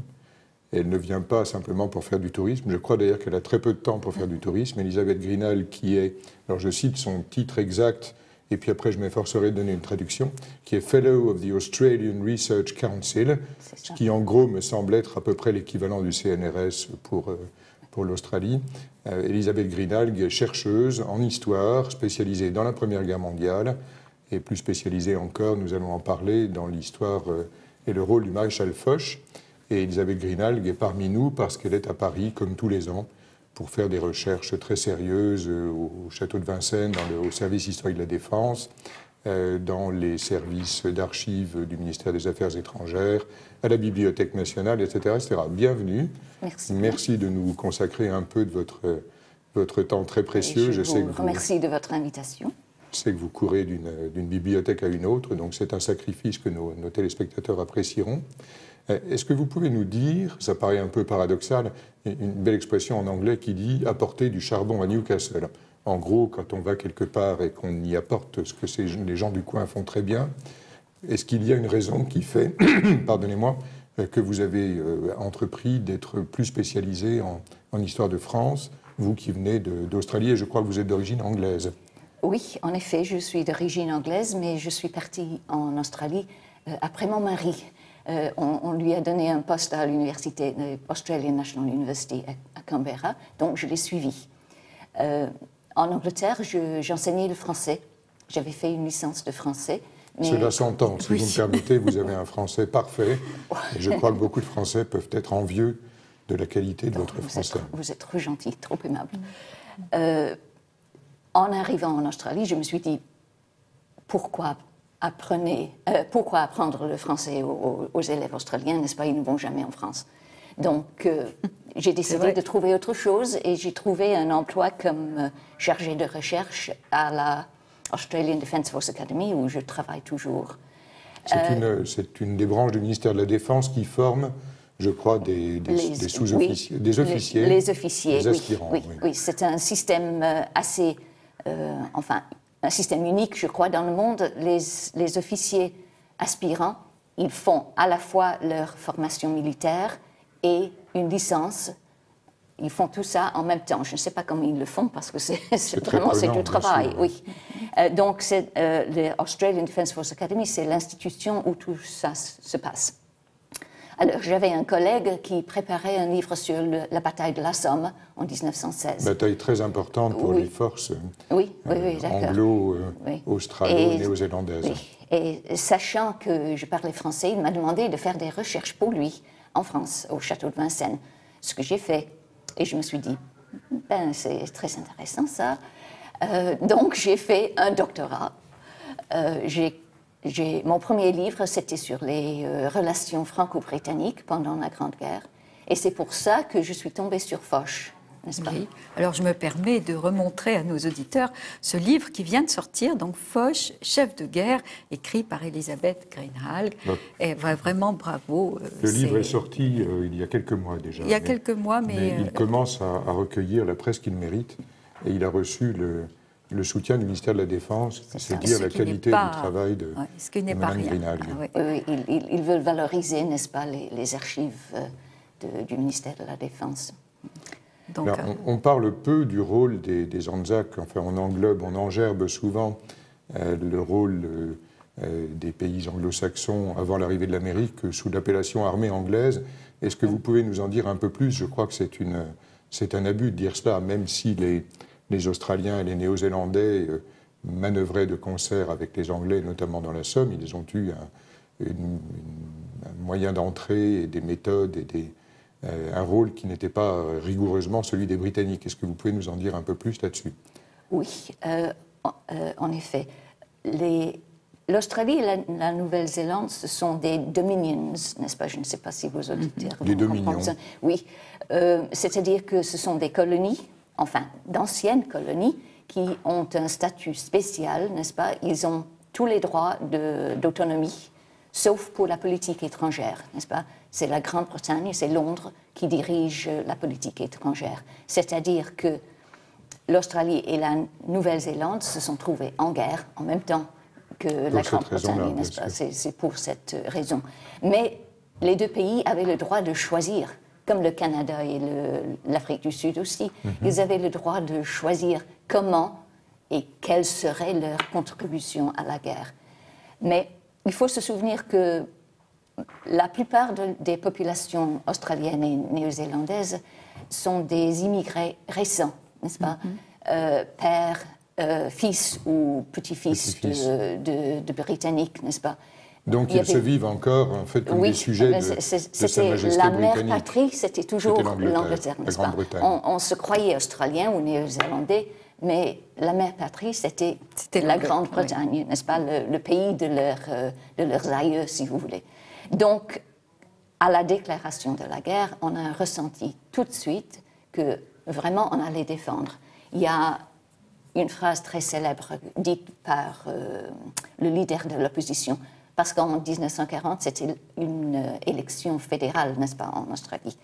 Elle ne vient pas simplement pour faire du tourisme. Je crois d'ailleurs qu'elle a très peu de temps pour faire du tourisme. Elisabeth Grinal, qui est, alors je cite son titre exact, et puis après je m'efforcerai de donner une traduction, qui est Fellow of the Australian Research Council, ce qui en gros me semble être à peu près l'équivalent du CNRS pour l'Australie. Elisabeth Grinal est chercheuse en histoire, spécialisée dans la Première Guerre mondiale, et plus spécialisée encore, nous allons en parler, dans l'histoire et le rôle du maréchal Foch. Et Elisabeth Grinal est parmi nous parce qu'elle est à Paris, comme tous les ans, pour faire des recherches très sérieuses au château de Vincennes, au service historique de la Défense, dans les services d'archives du ministère des Affaires étrangères, à la Bibliothèque nationale, etc. etc. Bienvenue. Merci. Merci de nous consacrer un peu de votre temps très précieux. Je vous remercie de votre invitation. Je sais que vous courez d'une bibliothèque à une autre, donc c'est un sacrifice que nos téléspectateurs apprécieront. Est-ce que vous pouvez nous dire, ça paraît un peu paradoxal, une belle expression en anglais qui dit « apporter du charbon à Newcastle ». En gros, quand on va quelque part et qu'on y apporte ce que les gens du coin font très bien, est-ce qu'il y a une raison qui fait, pardonnez-moi, que vous avez entrepris d'être plus spécialisé en histoire de France, vous qui venez d'Australie, et je crois que vous êtes d'origine anglaise? Oui, en effet, je suis d'origine anglaise, mais je suis partie en Australie après mon mari. On lui a donné un poste à l'université, Australian National University à Canberra, donc je l'ai suivi. En Angleterre, j'enseignais le français. J'avais fait une licence de français. Cela s'entend. Si vous me permettez, vous avez un français parfait. Et je crois que beaucoup de Français peuvent être envieux de la qualité de votre français. Vous êtes trop gentil, trop aimable. En arrivant en Australie, je me suis dit, pourquoi apprendre le français aux élèves australiens, n'est-ce pas? Ils ne vont jamais en France. Donc, j'ai décidé de trouver autre chose et j'ai trouvé un emploi comme chargé de recherche à la Australian Defence Force Academy, où je travaille toujours. C'est une des branches du ministère de la Défense qui forme, je crois, des sous-officiers, des officiers, les officiers, des aspirants. Oui, c'est un système assez... un système unique, je crois, dans le monde. Les officiers aspirants, ils font à la fois leur formation militaire et une licence. Ils font tout ça en même temps. Je ne sais pas comment ils le font parce que c'est du travail. Oui. Donc, l'Australian Defence Force Academy, c'est l'institution où tout ça se passe. Alors, j'avais un collègue qui préparait un livre sur la bataille de la Somme en 1916. Bataille très importante pour les forces anglo-australo-néo-zélandaises. Oui. Et sachant que je parlais français, il m'a demandé de faire des recherches pour lui en France, au château de Vincennes. Ce que j'ai fait. Et je me suis dit, c'est très intéressant ça. Donc, j'ai fait un doctorat. Mon premier livre, c'était sur les relations franco-britanniques pendant la Grande Guerre. Et c'est pour ça que je suis tombée sur Foch, n'est-ce pas? Oui. Alors, je me permets de remontrer à nos auditeurs ce livre qui vient de sortir, donc Foch, chef de guerre, écrit par Elisabeth Grinal. Et vraiment, bravo. Le livre est sorti il y a quelques mois déjà. Il y a quelques mois, mais il commence à recueillir la presse qu'il mérite. Et il a reçu le soutien du ministère de la Défense, c'est dire la qualité du travail de Mme Grinal. Oui, ils veulent valoriser, n'est-ce pas, les archives du ministère de la Défense. Donc, alors, on parle peu du rôle des Anzacs, enfin on englobe, on engerbe souvent le rôle des pays anglo-saxons avant l'arrivée de l'Amérique sous l'appellation armée anglaise. Est-ce que vous pouvez nous en dire un peu plus? Je crois que c'est un abus de dire cela, même si les Australiens et les Néo-Zélandais manœuvraient de concert avec les Anglais, notamment dans la Somme. Ils ont eu un moyen d'entrée et des méthodes et un rôle qui n'était pas rigoureusement celui des Britanniques. Est-ce que vous pouvez nous en dire un peu plus là-dessus? Oui, en effet. L'Australie et la Nouvelle-Zélande, ce sont des dominions, n'est-ce pas? Je ne sais pas si vos auditeurs des dominions. Oui, c'est-à-dire que ce sont des colonies, enfin d'anciennes colonies, qui ont un statut spécial, n'est-ce pas? Ils ont tous les droits d'autonomie, sauf pour la politique étrangère, n'est-ce pas? c'est la Grande-Bretagne, c'est Londres qui dirige la politique étrangère. C'est-à-dire que l'Australie et la Nouvelle-Zélande se sont trouvées en guerre en même temps que la Grande-Bretagne, n'est-ce pas? C'est pour cette raison. Mais les deux pays avaient le droit de choisir, comme le Canada et l'Afrique du Sud aussi. Ils avaient le droit de choisir comment et quelle serait leur contribution à la guerre. Mais il faut se souvenir que la plupart des populations australiennes et néo-zélandaises sont des immigrés récents, n'est-ce pas? Père, fils ou petit-fils de Britanniques, n'est-ce pas? Donc ils se vivent encore en fait comme des sujets de Sa Majesté la britannique. mère patrie, c'était toujours l'Angleterre, n'est-ce pas? On se croyait australien ou néo-zélandais, mais la mère patrie, c'était la Grande-Bretagne, n'est-ce pas? Le pays de leurs aïeux, si vous voulez. Donc, à la déclaration de la guerre, on a ressenti tout de suite que vraiment on allait défendre. Il y a une phrase très célèbre dite par le leader de l'opposition, parce qu'en 1940, c'était une élection fédérale, n'est-ce pas, en Australie.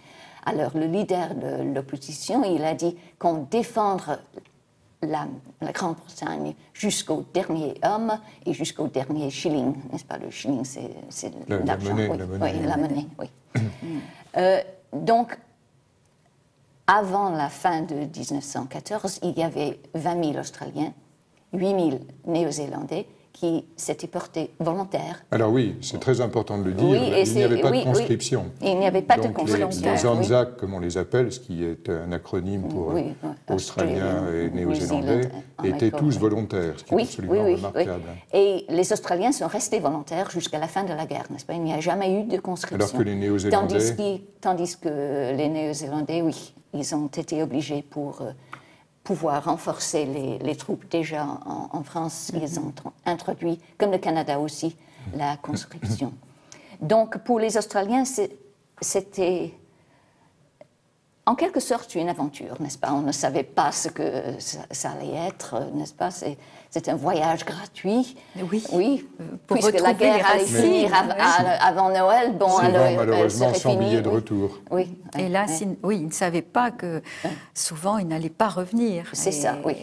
Alors, le leader de l'opposition, il a dit qu'on défendre la Grande-Bretagne jusqu'au dernier homme et jusqu'au dernier shilling, n'est-ce pas? Le shilling, c'est l'argent. La monnaie, oui. Donc, avant la fin de 1914, il y avait 20 000 Australiens, 8 000 Néo-Zélandais qui s'étaient portés volontaires. Alors oui, c'est très important de le dire, il n'y avait pas de conscription. Il n'y avait pas de conscription. Les Anzac, comme on les appelle, ce qui est un acronyme pour Australiens et Néo-Zélandais, étaient tous volontaires, ce qui est absolument remarquable. Et les Australiens sont restés volontaires jusqu'à la fin de la guerre, n'est-ce pas? Il n'y a jamais eu de conscription. Alors que les Néo-Zélandais... Tandis que les Néo-Zélandais, oui, ils ont été obligés pour... pouvoir renforcer les troupes déjà en France. Ils ont introduit, comme le Canada aussi, la conscription. Donc, pour les Australiens, c'était en quelque sorte une aventure, n'est-ce pas? On ne savait pas ce que ça allait être, n'est-ce pas? C'est un voyage gratuit. Oui. Puisque la guerre allait finir avant Noël. Bon, alors, malheureusement, sans billet de retour. Oui. Et là, ils ne savaient pas que souvent, ils n'allaient pas revenir. C'est ça, oui.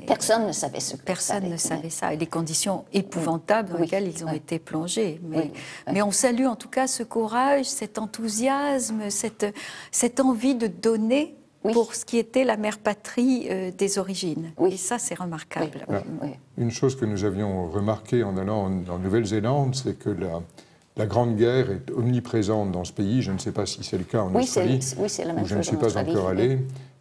Personne ne savait ce que Personne ne savait ça. Et les conditions épouvantables dans lesquelles ils ont été plongés. Mais on salue en tout cas ce courage, cet enthousiasme, cette envie de donner pour ce qui était la mère patrie des origines. Et ça, c'est remarquable. Une chose que nous avions remarquée en allant en Nouvelle-Zélande, c'est que la Grande Guerre est omniprésente dans ce pays. Je ne sais pas si c'est le cas en Australie, c'est la même où je ne suis pas encore allé.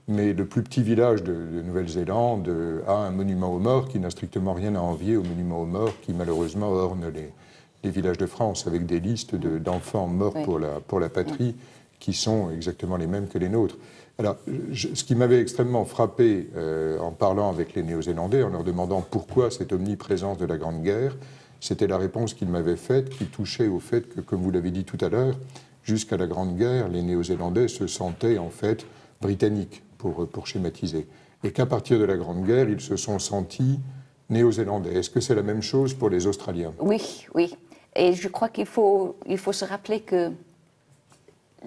Mais le plus petit village de Nouvelle-Zélande a un monument aux morts qui n'a strictement rien à envier au monument aux morts qui, malheureusement, orne les villages de France, avec des listes d'enfants morts pour la patrie qui sont exactement les mêmes que les nôtres. Alors, ce qui m'avait extrêmement frappé en parlant avec les Néo-Zélandais, en leur demandant pourquoi cette omniprésence de la Grande Guerre, c'était la réponse qu'ils m'avaient faite, qui touchait au fait que, comme vous l'avez dit tout à l'heure, jusqu'à la Grande Guerre, les Néo-Zélandais se sentaient en fait britanniques, pour schématiser. Et qu'à partir de la Grande Guerre, ils se sont sentis néo-zélandais. Est-ce que c'est la même chose pour les Australiens? Oui. Et je crois qu'il faut se rappeler que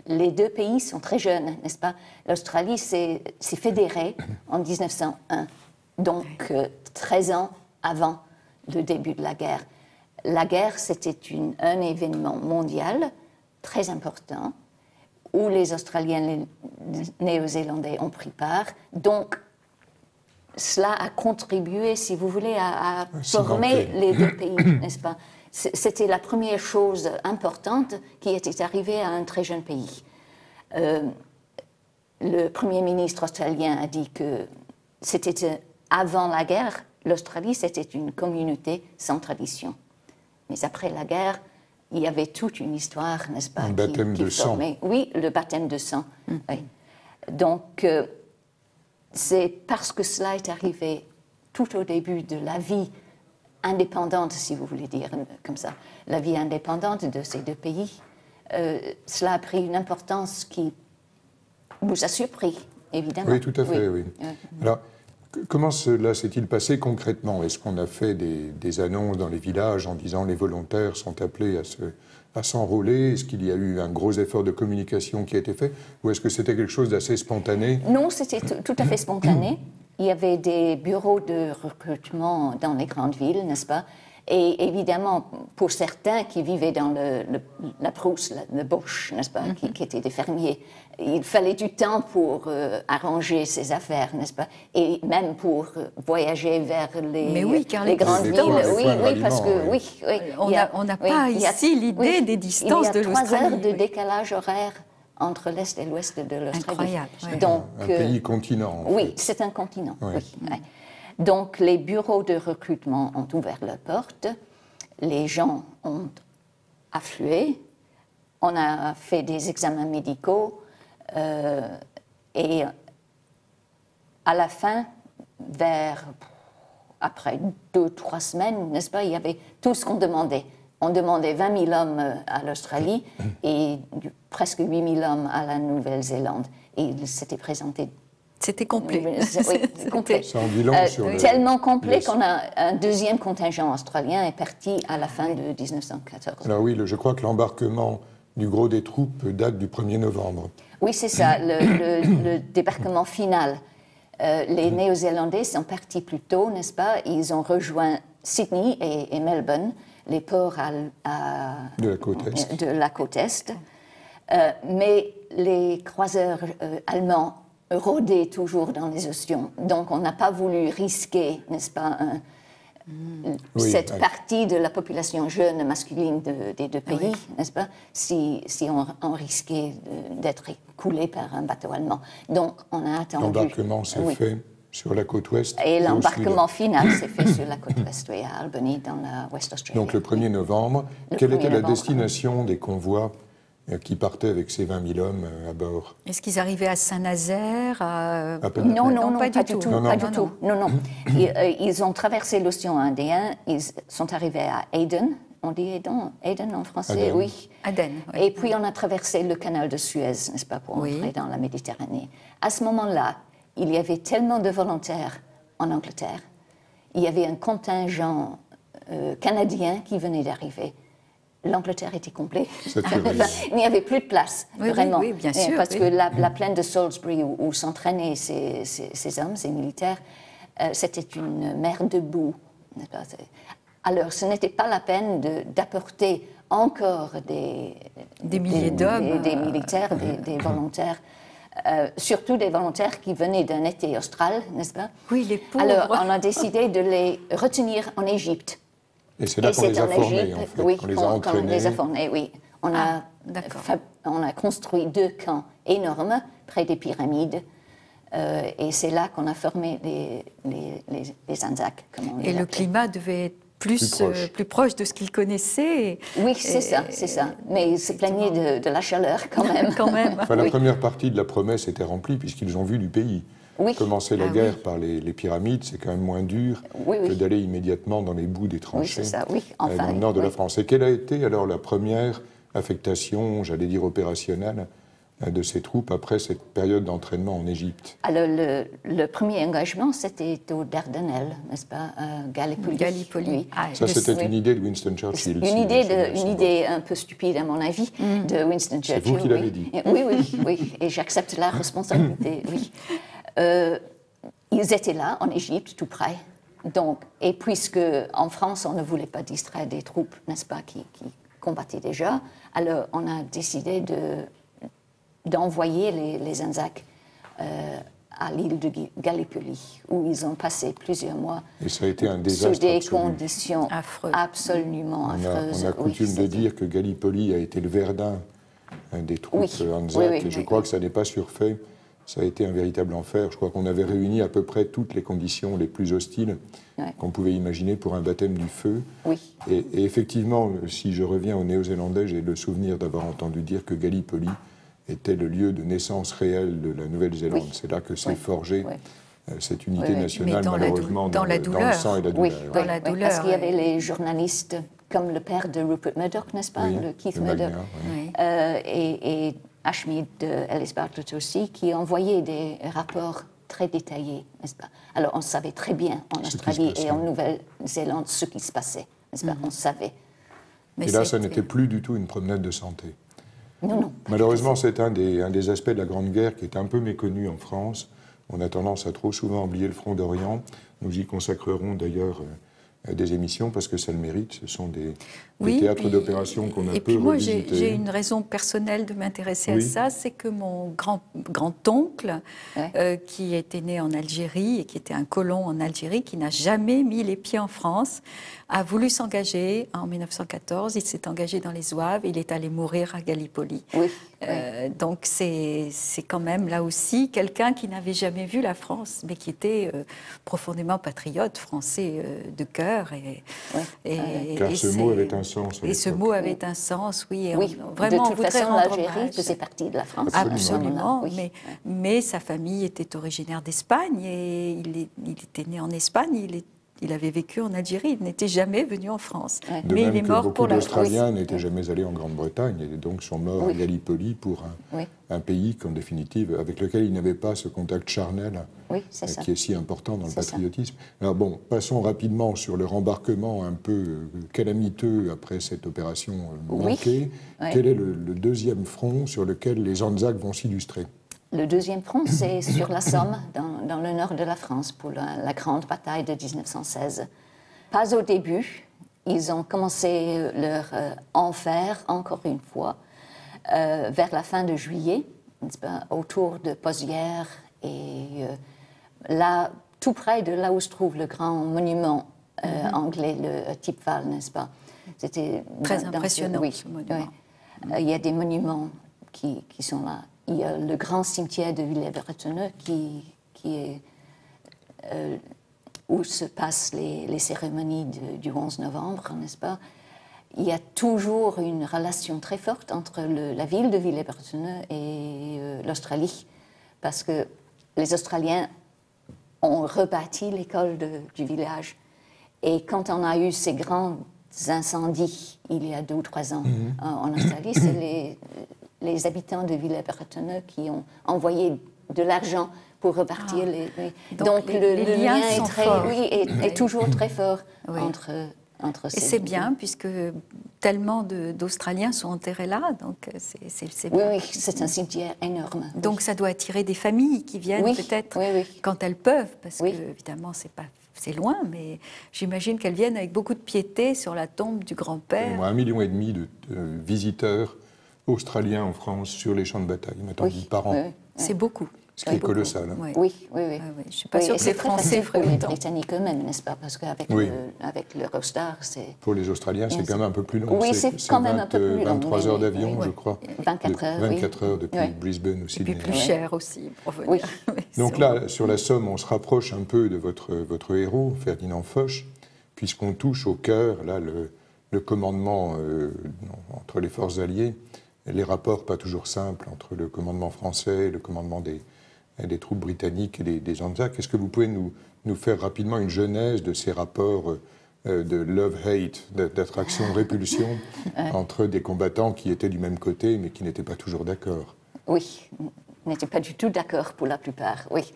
les deux pays sont très jeunes, n'est-ce pas? L'Australie s'est fédérée en 1901, donc 13 ans avant le début de la guerre. La guerre, c'était un événement mondial très important où les Australiens et les Néo-Zélandais ont pris part. Donc, cela a contribué, si vous voulez, à former les deux pays, n'est-ce pas? C'était la première chose importante qui était arrivée à un très jeune pays. Le Premier ministre australien a dit que c'était avant la guerre, l'Australie, c'était une communauté sans tradition. Mais après la guerre, il y avait toute une histoire, n'est-ce pas? Un baptême de sang. Oui, le baptême de sang. Oui. Donc, c'est parce que cela est arrivé tout au début de la vie indépendante, si vous voulez dire comme ça, la vie indépendante de ces deux pays, cela a pris une importance qui vous a surpris, évidemment. Oui, tout à fait, oui. Alors, Comment cela s'est-il passé concrètement? Est-ce qu'on a fait des annonces dans les villages en disant les volontaires sont appelés à s'enrôler? Est-ce qu'il y a eu un gros effort de communication qui a été fait? Ou est-ce que c'était quelque chose d'assez spontané? Non, c'était tout à fait spontané. Il y avait des bureaux de recrutement dans les grandes villes, n'est-ce pas? Et évidemment, pour certains qui vivaient dans la brousse, le bush, n'est-ce pas, qui étaient des fermiers, il fallait du temps pour arranger ses affaires, n'est-ce pas? Et même pour voyager vers les grandes villes. Oui, parce que on n'a pas ici l'idée des distances de l'Australie. Il y a 3 heures de décalage horaire entre l'Est et l'Ouest de l'Australie. Incroyable. Oui. Donc, un pays-continent. Oui, c'est un continent. Oui. Oui. Donc, les bureaux de recrutement ont ouvert leurs portes, les gens ont afflué, on a fait des examens médicaux et à la fin, après 2-3 semaines, n'est-ce pas, il y avait tout ce qu'on demandait. On demandait 20 000 hommes à l'Australie et presque 8 000 hommes à la Nouvelle-Zélande. Et ils s'étaient présentés. C'était complet. Oui, complet. Ça en dit long sur tellement complet qu'on a un deuxième contingent australien est parti à la fin de 1914. Alors oui, je crois que l'embarquement du gros des troupes date du 1er novembre. Oui, c'est ça, le débarquement final. Les Néo-Zélandais sont partis plus tôt, n'est-ce pas? Ils ont rejoint Sydney et Melbourne, les ports de la côte Est. Mais les croiseurs allemands rôdaient toujours dans les océans. Donc on n'a pas voulu risquer, n'est-ce pas, cette partie de la population jeune masculine des deux pays, n'est-ce pas, si on risquait d'être écoulé par un bateau allemand. Donc on a attendu. L'embarquement s'est fait sur la côte ouest. Et l'embarquement final s'est fait sur la côte ouest, oui, à Albany, dans la West Australia. Donc le 1er novembre, quelle était la destination des convois qui partaient avec ces 20 000 hommes à bord? Est-ce qu'ils arrivaient à Saint-Nazaire? Non, pas du tout. Non. Ils ont traversé l'océan Indien, ils sont arrivés à Aden. On dit Aden en français, Aden. oui. Aden, oui. Et puis on a traversé le canal de Suez, n'est-ce pas, pour entrer dans la Méditerranée. À ce moment-là, il y avait tellement de volontaires en Angleterre. Il y avait un contingent canadien qui venait d'arriver. L'Angleterre était complète. Il n'y avait plus de place, vraiment. Oui, bien sûr. Parce que la plaine de Salisbury, où s'entraînaient ces hommes, ces militaires, c'était une mer de boue. Alors, ce n'était pas la peine d'apporter encore des milliers d'hommes, des militaires, des volontaires. Surtout des volontaires qui venaient d'un été austral, n'est-ce pas? Oui, les pauvres. Alors, on a décidé de les retenir en Égypte. Et c'est là qu'on les a formés, en fait. Oui, on les a entraînés. On les a formés, oui. On a construit 2 camps énormes près des pyramides. Et c'est là qu'on a formé les Anzacs, comme on les appelait. Et le climat devait être plus proche de ce qu'ils connaissaient. Oui, c'est ça. Mais ils se plaignaient de la chaleur quand même. Enfin, la première partie de la promesse était remplie puisqu'ils ont vu du pays. Commencer la guerre par les pyramides, c'est quand même moins dur que d'aller immédiatement dans les boues des tranchées dans le nord de la France. Et quelle a été alors la première affectation, j'allais dire opérationnelle, de ces troupes après cette période d'entraînement en Égypte? Alors, le premier engagement, c'était aux Dardanelles, n'est-ce pas, Gallipoli. Oui. Ça, c'était une idée de Winston Churchill. Une idée un peu stupide, à mon avis, de Winston Churchill. C'est vous qui l'avez dit. Oui. Et j'accepte la responsabilité, oui. Ils étaient là, en Égypte, tout près. Donc, et puisque en France, on ne voulait pas distraire des troupes, n'est-ce pas, qui combattaient déjà, alors on a décidé d'envoyer les Anzacs à l'île de Gallipoli, où ils ont passé plusieurs mois. Et ça a été un désastre sous des absolu. conditions absolument affreuses. On a coutume de dire que Gallipoli a été le Verdun des troupes Anzac, et je crois que ça n'est pas surfait. Ça a été un véritable enfer. Je crois qu'on avait réuni à peu près toutes les conditions les plus hostiles qu'on pouvait imaginer pour un baptême du feu. Et effectivement, si je reviens aux Néo-Zélandais, j'ai le souvenir d'avoir entendu dire que Gallipoli était le lieu de naissance réelle de la Nouvelle-Zélande. C'est là que s'est forgée cette unité nationale, malheureusement, dans le sang et la douleur. Parce qu'il y avait les journalistes, comme le père de Rupert Murdoch, n'est-ce pas, le Keith Murdoch, et Ashmead Ellis Bartlett aussi, qui envoyaient des rapports très détaillé, n'est-ce pas? Alors, on savait très bien en Australie et en Nouvelle-Zélande ce qui se passait, n'est-ce pas? On savait. Mais et là, ça n'était plus du tout une promenade de santé. Non, non. Malheureusement, c'est un des aspects de la Grande Guerre qui est un peu méconnu en France. On a tendance à trop souvent oublier le front d'Orient. Nous y consacrerons d'ailleurs des émissions parce que ça le mérite. Ce sont des théâtres d'opération qu'on a peu revisités. Et puis moi, j'ai une raison personnelle de m'intéresser à ça, c'est que mon grand-oncle, qui était né en Algérie et qui était un colon en Algérie, qui n'a jamais mis les pieds en France, a voulu s'engager en 1914. Il s'est engagé dans les Zouaves. Il est allé mourir à Gallipoli. Donc c'est quand même là aussi quelqu'un qui n'avait jamais vu la France, mais qui était profondément patriote, français de cœur. Car ce mot avait un sens. Et ce mot avait un sens, oui. Et vraiment, de toute façon, l'Algérie faisait partie de la France. Absolument. Mais sa famille était originaire d'Espagne et il était né en Espagne. Il avait vécu en Algérie, il n'était jamais venu en France. De mais même il est mort pour la France. Beaucoup d'Australiens n'étaient jamais allés en Grande-Bretagne et donc sont morts à Gallipoli pour un pays qu'en définitive, avec lequel ils n'avaient pas ce contact charnel qui est si important dans le patriotisme. Alors bon, passons rapidement sur le rembarquement un peu calamiteux après cette opération manquée. Quel est le deuxième front sur lequel les Anzacs vont s'illustrer? Le deuxième front, c'est sur la Somme, dans le nord de la France, pour la grande bataille de 1916. Pas au début, ils ont commencé leur enfer, encore une fois, vers la fin de juillet, autour de Pozières, et là, tout près de là où se trouve le grand monument anglais, le Thiepval, n'est-ce pas? C'était très impressionnant, ce monument. Il y a des monuments qui sont là. Il y a le grand cimetière de Villers-Bretonneux qui est où se passent les cérémonies du 11 novembre, n'est-ce pas? Il y a toujours une relation très forte entre la ville de Villers-Bretonneux et l'Australie, parce que les Australiens ont rebâti l'école du village. Et quand on a eu ces grands incendies, il y a 2 ou 3 ans, en Australie, c'est les habitants de Villers-Bretonneux qui ont envoyé de l'argent pour repartir. Donc le lien est toujours très fort entre ces... Et c'est bien, puisque tellement d'Australiens sont enterrés là, donc c'est bien. Oui, c'est un cimetière énorme. Donc ça doit attirer des familles qui viennent peut-être quand elles peuvent, parce que évidemment c'est loin, mais j'imagine qu'elles viennent avec beaucoup de piété sur la tombe du grand-père. 1,5 million de visiteurs australiens en France sur les champs de bataille, par an. C'est beaucoup. Ce qui est colossal. Oui. Je ne suis pas sûre que les Français pour les Britanniques eux-mêmes, n'est-ce pas? Parce qu'avec l'Eurostar, c'est... Pour les Australiens, c'est quand même un peu plus long. Oui, c'est quand même un peu plus long. 23 heures d'avion, je crois. 24 heures, 24 heures depuis Brisbane aussi. Et puis plus cher aussi pour venir. Donc là, sur la Somme, on se rapproche un peu de votre héros, Ferdinand Foch, puisqu'on touche au cœur, là, le commandement entre les forces alliées, les rapports pas toujours simples entre le commandement français et le commandement des troupes britanniques et des Anzacs. Est-ce que vous pouvez nous faire rapidement une genèse de ces rapports de love-hate, d'attraction-répulsion entre des combattants qui étaient du même côté mais qui n'étaient pas toujours d'accord? Oui, n'étaient pas du tout d'accord pour la plupart, oui.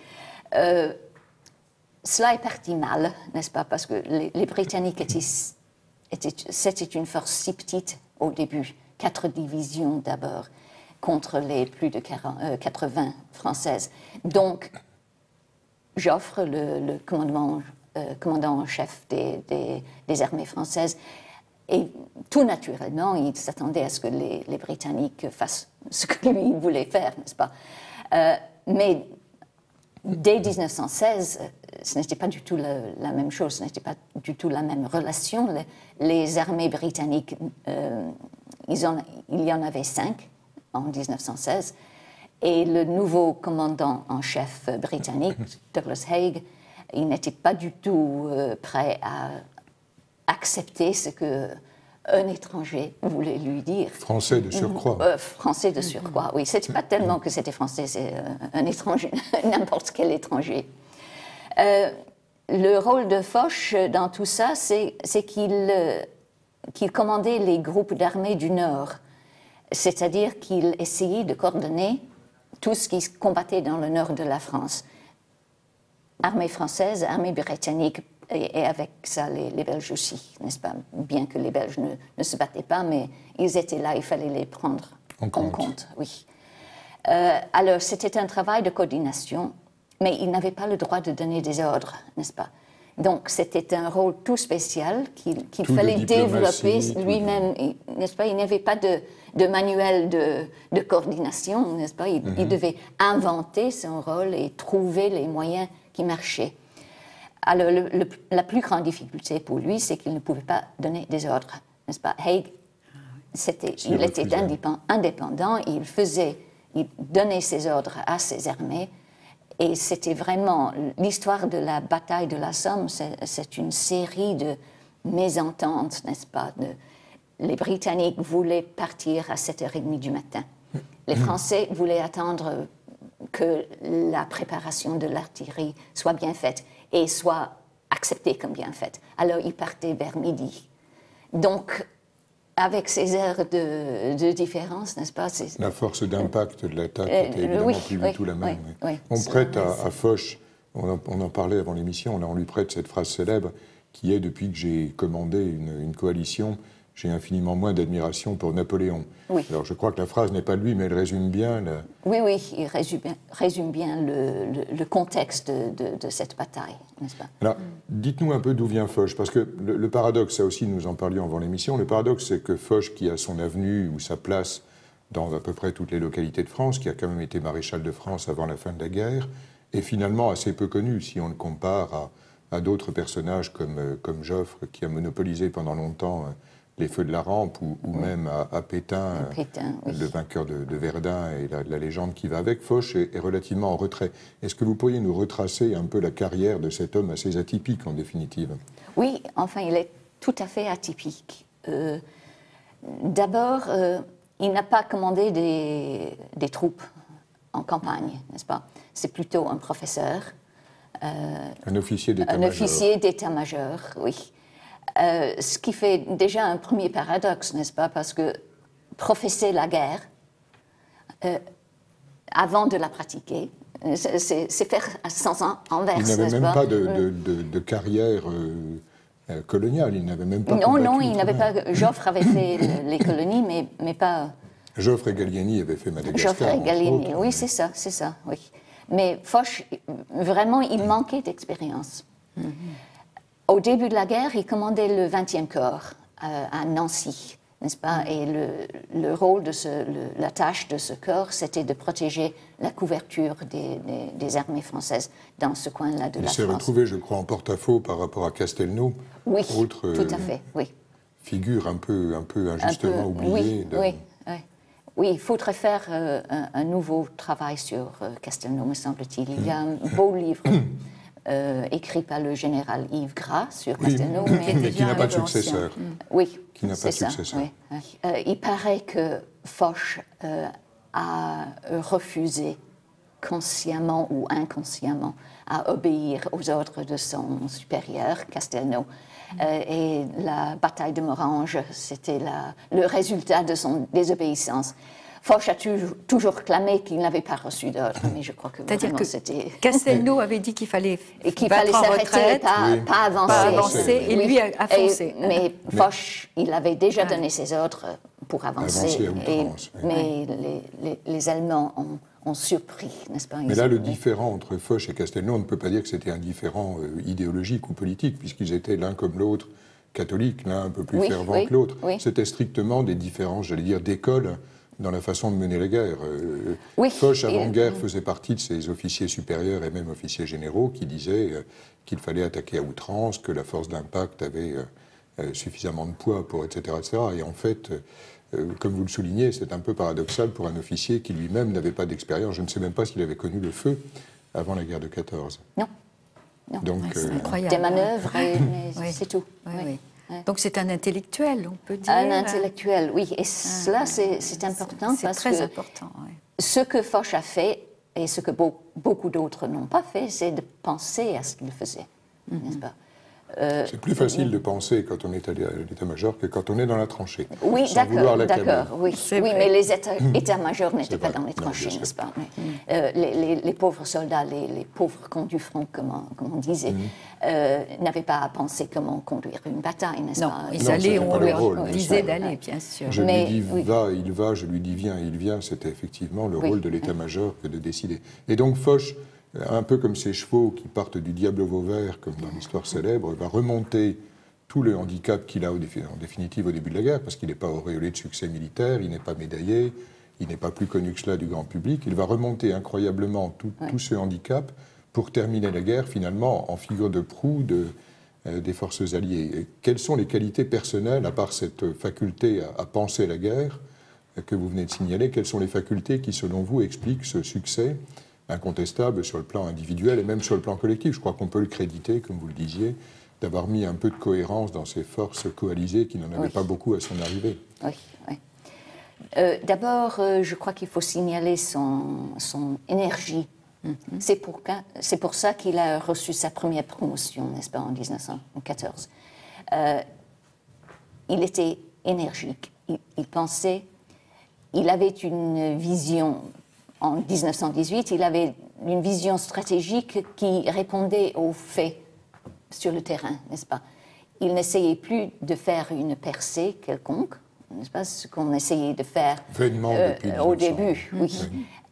Cela est parti mal, n'est-ce pas? Parce que les Britanniques c'était une force si petite au début, 4 divisions d'abord, contre les plus de 80 françaises. Donc, Joffre, le commandant en chef des armées françaises, et tout naturellement, il s'attendait à ce que les Britanniques fassent ce que lui voulait faire, n'est-ce pas? Mais dès 1916, ce n'était pas du tout la même chose, ce n'était pas du tout la même relation. Les armées britanniques, il y en avait 5 en 1916, et le nouveau commandant en chef britannique, Douglas Haig, il n'était pas du tout prêt à accepter ce qu'un étranger voulait lui dire. Français de surcroît. Français de surcroît, oui. C'était pas tellement que c'était français, c'est un étranger, n'importe quel étranger. Le rôle de Foch dans tout ça, c'est qu'il commandait les groupes d'armées du Nord. C'est-à-dire qu'il essayait de coordonner tout ce qui combattait dans le nord de la France. armée française, armée britannique, et avec ça les Belges aussi, n'est-ce pas? Bien que les Belges ne se battaient pas, mais ils étaient là, il fallait les prendre en compte. Oui. Alors c'était un travail de coordination, mais ils n'avaient pas le droit de donner des ordres, n'est-ce pas? Donc c'était un rôle tout spécial qu'il fallait développer lui-même, n'est-ce pas? Il n'y avait pas de manuel de coordination, n'est-ce pas? Il devait inventer son rôle et trouver les moyens qui marchaient. Alors la plus grande difficulté pour lui, c'est qu'il ne pouvait pas donner des ordres, n'est-ce pas? Haig, il était indépendant, il donnait ses ordres à ses armées. Et c'était vraiment l'histoire de la bataille de la Somme, c'est une série de mésententes, n'est-ce pas? Les Britanniques voulaient partir à 7h30 du matin. Les Français voulaient attendre que la préparation de l'artillerie soit bien faite et soit acceptée comme bien faite. Alors ils partaient vers midi. Donc, avec ces heures de différence, n'est-ce pas? La force d'impact de l'attaque était évidemment plus du tout la même. On prête à Foch, on en parlait avant l'émission, on lui prête cette phrase célèbre qui est « Depuis que j'ai commandé une coalition, j'ai infiniment moins d'admiration pour Napoléon ». Alors je crois que la phrase n'est pas de lui, mais elle résume bien... Oui, il résume bien le contexte de cette bataille, n'est-ce pas? Alors, dites-nous un peu d'où vient Foch, parce que le paradoxe, ça aussi nous en parlions avant l'émission, le paradoxe c'est que Foch, qui a son avenue ou sa place dans à peu près toutes les localités de France, qui a quand même été maréchal de France avant la fin de la guerre, est finalement assez peu connu si on le compare à d'autres personnages comme Joffre, qui a monopolisé pendant longtemps les feux de la Rampe, ou même à Pétain, le vainqueur de Verdun et la légende qui va avec. Foch est relativement en retrait. Est-ce que vous pourriez nous retracer un peu la carrière de cet homme assez atypique, en définitive? Oui, enfin, il est tout à fait atypique. D'abord, il n'a pas commandé des troupes en campagne, n'est-ce pas? C'est plutôt un professeur. Un officier d'état-major. Un officier d'état-major, oui. Ce qui fait déjà un premier paradoxe, n'est-ce pas? Parce que professer la guerre avant de la pratiquer, c'est faire sens inverse. Il n'avait même pas de carrière coloniale, il n'avait même pas... Non, il n'avait pas... Joffre avait fait les colonies, mais pas... Joffre et Gallieni avaient fait Madagascar. Joffre et Gallieni, oui, c'est ça, oui. Mais Foch, vraiment, il manquait d'expérience. Au début de la guerre, il commandait le 20e corps à Nancy, n'est-ce pas? Et le rôle la tâche de ce corps, c'était de protéger la couverture des armées françaises dans ce coin-là de la France. Il s'est retrouvé, je crois, en porte-à-faux par rapport à Castelnau. Oui, autre, tout à fait, oui. Figure un peu injustement oubliée. Oui, il faudrait faire un nouveau travail sur Castelnau, me semble-t-il. Il y a un beau livre écrit par le général Yves Gras sur Castelnau. Mais qui n'a pas de successeur. Oui, qui n'a pas de successeur. Il paraît que Foch a refusé, consciemment ou inconsciemment, à obéir aux ordres de son supérieur, Castelnau. Et la bataille de Morhange, c'était le résultat de son désobéissance. Foch a toujours clamé qu'il n'avait pas reçu d'ordre, mais je crois que vraiment c'était... Castelnau avait dit qu'il fallait s'arrêter, pas avancer. Et lui a foncé. Mais Foch, il avait déjà donné ses ordres pour avancer. Mais les Allemands ont surpris, n'est-ce pas? Mais là, le différent entre Foch et Castelnau, on ne peut pas dire que c'était un différent idéologique ou politique, puisqu'ils étaient l'un comme l'autre catholiques, l'un un peu plus fervent que l'autre. C'était strictement des différences, j'allais dire, d'école dans la façon de mener la guerre. Foch, avant-guerre, faisait partie de ces officiers supérieurs et même officiers généraux qui disaient qu'il fallait attaquer à outrance, que la force d'impact avait suffisamment de poids pour etc. Et en fait, comme vous le soulignez, c'est un peu paradoxal pour un officier qui lui-même n'avait pas d'expérience. Je ne sais même pas s'il avait connu le feu avant la guerre de 14. Non. Donc, c'est incroyable. Des manœuvres, c'est tout. Donc c'est un intellectuel, on peut dire. Un intellectuel, oui. Et cela, c'est important parce que important, ce que Foch a fait et ce que beaucoup d'autres n'ont pas fait, c'est de penser à ce qu'il faisait, n'est-ce pas? C'est plus facile de penser quand on est à l'état-major que quand on est dans la tranchée. Oui, d'accord, oui, mais les états-majors n'étaient pas dans les tranchées, n'est-ce pas? Les pauvres soldats, les pauvres camps du front, comme on disait, n'avaient pas à penser comment conduire une bataille, n'est-ce pas? Non, ils allaient, on leur disait d'aller, bien sûr. Je lui dis va, il va, je lui dis viens, il vient. C'était effectivement le rôle de l'état-major que de décider. Et donc Foch, un peu comme ces chevaux qui partent du diable au Vauvert, comme dans l'histoire célèbre, va remonter tout le handicap qu'il a en définitive au début de la guerre, parce qu'il n'est pas auréolé de succès militaire, il n'est pas médaillé, il n'est pas plus connu que cela du grand public. Il va remonter incroyablement tout ce handicap pour terminer la guerre, finalement, en figure de proue des forces alliées. Et quelles sont les qualités personnelles, à part cette faculté à penser la guerre que vous venez de signaler, quelles sont les facultés qui, selon vous, expliquent ce succès incontestable sur le plan individuel et même sur le plan collectif? Je crois qu'on peut le créditer, comme vous le disiez, d'avoir mis un peu de cohérence dans ces forces coalisées qui n'en avaient pas beaucoup à son arrivée. Oui. D'abord, je crois qu'il faut signaler son énergie. C'est pour ça qu'il a reçu sa première promotion, n'est-ce pas, en 1914. Il était énergique, il pensait, il avait une vision. En 1918, il avait une vision stratégique qui répondait aux faits sur le terrain, n'est-ce pas? Il n'essayait plus de faire une percée quelconque, n'est-ce pas, ce qu'on essayait de faire au début, oui.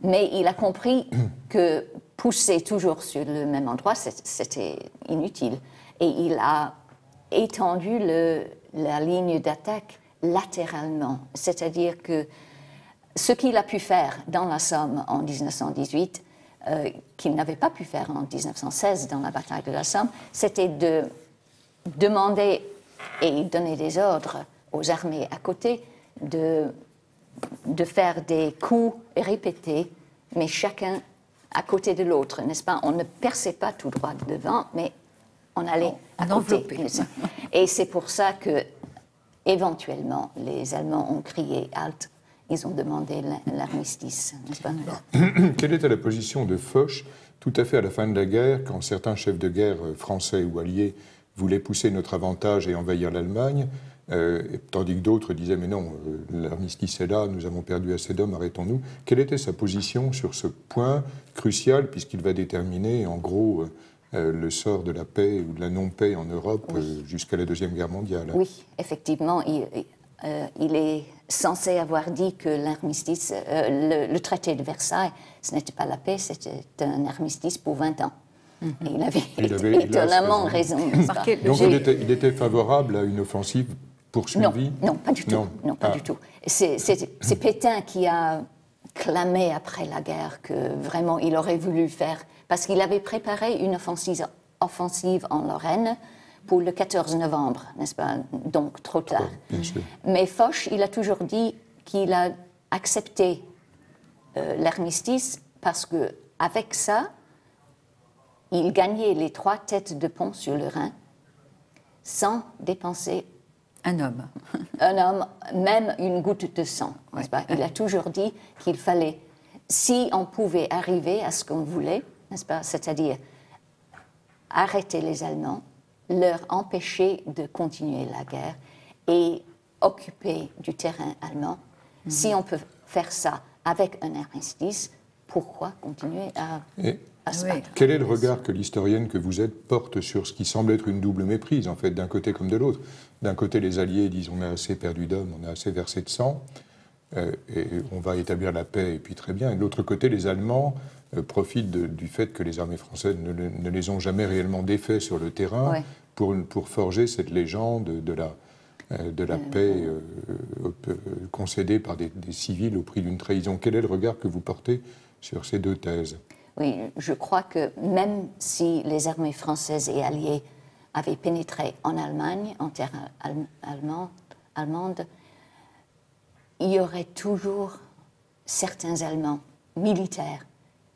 Mais il a compris que pousser toujours sur le même endroit, c'était inutile. Et il a étendu la ligne d'attaque latéralement, c'est-à-dire que ce qu'il a pu faire dans la Somme en 1918, qu'il n'avait pas pu faire en 1916 dans la bataille de la Somme, c'était de demander et donner des ordres aux armées à côté de faire des coups répétés, mais chacun à côté de l'autre, n'est-ce pas? On ne perçait pas tout droit devant, mais on allait à côté. Et c'est pour ça que, éventuellement, les Allemands ont crié « Halt ». Ils ont demandé l'armistice, n'est-ce pas? Quelle était la position de Foch tout à fait à la fin de la guerre, quand certains chefs de guerre français ou alliés voulaient pousser notre avantage et envahir l'Allemagne, tandis que d'autres disaient « mais non, l'armistice est là, nous avons perdu assez d'hommes, arrêtons-nous ». Quelle était sa position sur ce point crucial, puisqu'il va déterminer en gros le sort de la paix ou de la non-paix en Europe jusqu'à la Deuxième Guerre mondiale? Oui, effectivement, il est censé avoir dit que l'armistice, le traité de Versailles, ce n'était pas la paix, c'était un armistice pour 20 ans. Et il avait étonnamment raison. Donc il était favorable à une offensive poursuivie? Non, pas du tout. Non, pas du tout. C'est Pétain qui a clamé après la guerre que vraiment il aurait voulu faire, parce qu'il avait préparé une offensive en Lorraine pour le 14 novembre, n'est-ce pas? Donc trop tard. Mais Foch, il a toujours dit qu'il a accepté l'armistice parce qu'avec ça, il gagnait les 3 têtes de pont sur le Rhin sans dépenser un homme, même une goutte de sang, n'est-ce pas? Il a toujours dit qu'il fallait, si on pouvait arriver à ce qu'on voulait, n'est-ce pas? C'est-à-dire arrêter les Allemands, leur empêcher de continuer la guerre et occuper du terrain allemand. Si on peut faire ça avec un armistice, pourquoi continuer à se battre? Quel est le regard que l'historienne que vous êtes porte sur ce qui semble être une double méprise, en fait, d'un côté comme de l'autre? D'un côté, les Alliés disent on a assez perdu d'hommes, on a assez versé de sang, et on va établir la paix, et puis très bien. Et de l'autre côté, les Allemands profitent du fait que les armées françaises ne les ont jamais réellement défaits sur le terrain pour forger cette légende de la paix concédée par des civils au prix d'une trahison. Quel est le regard que vous portez sur ces deux thèses? Oui, je crois que même si les armées françaises et alliées avaient pénétré en Allemagne, en terre allemande, il y aurait toujours certains Allemands militaires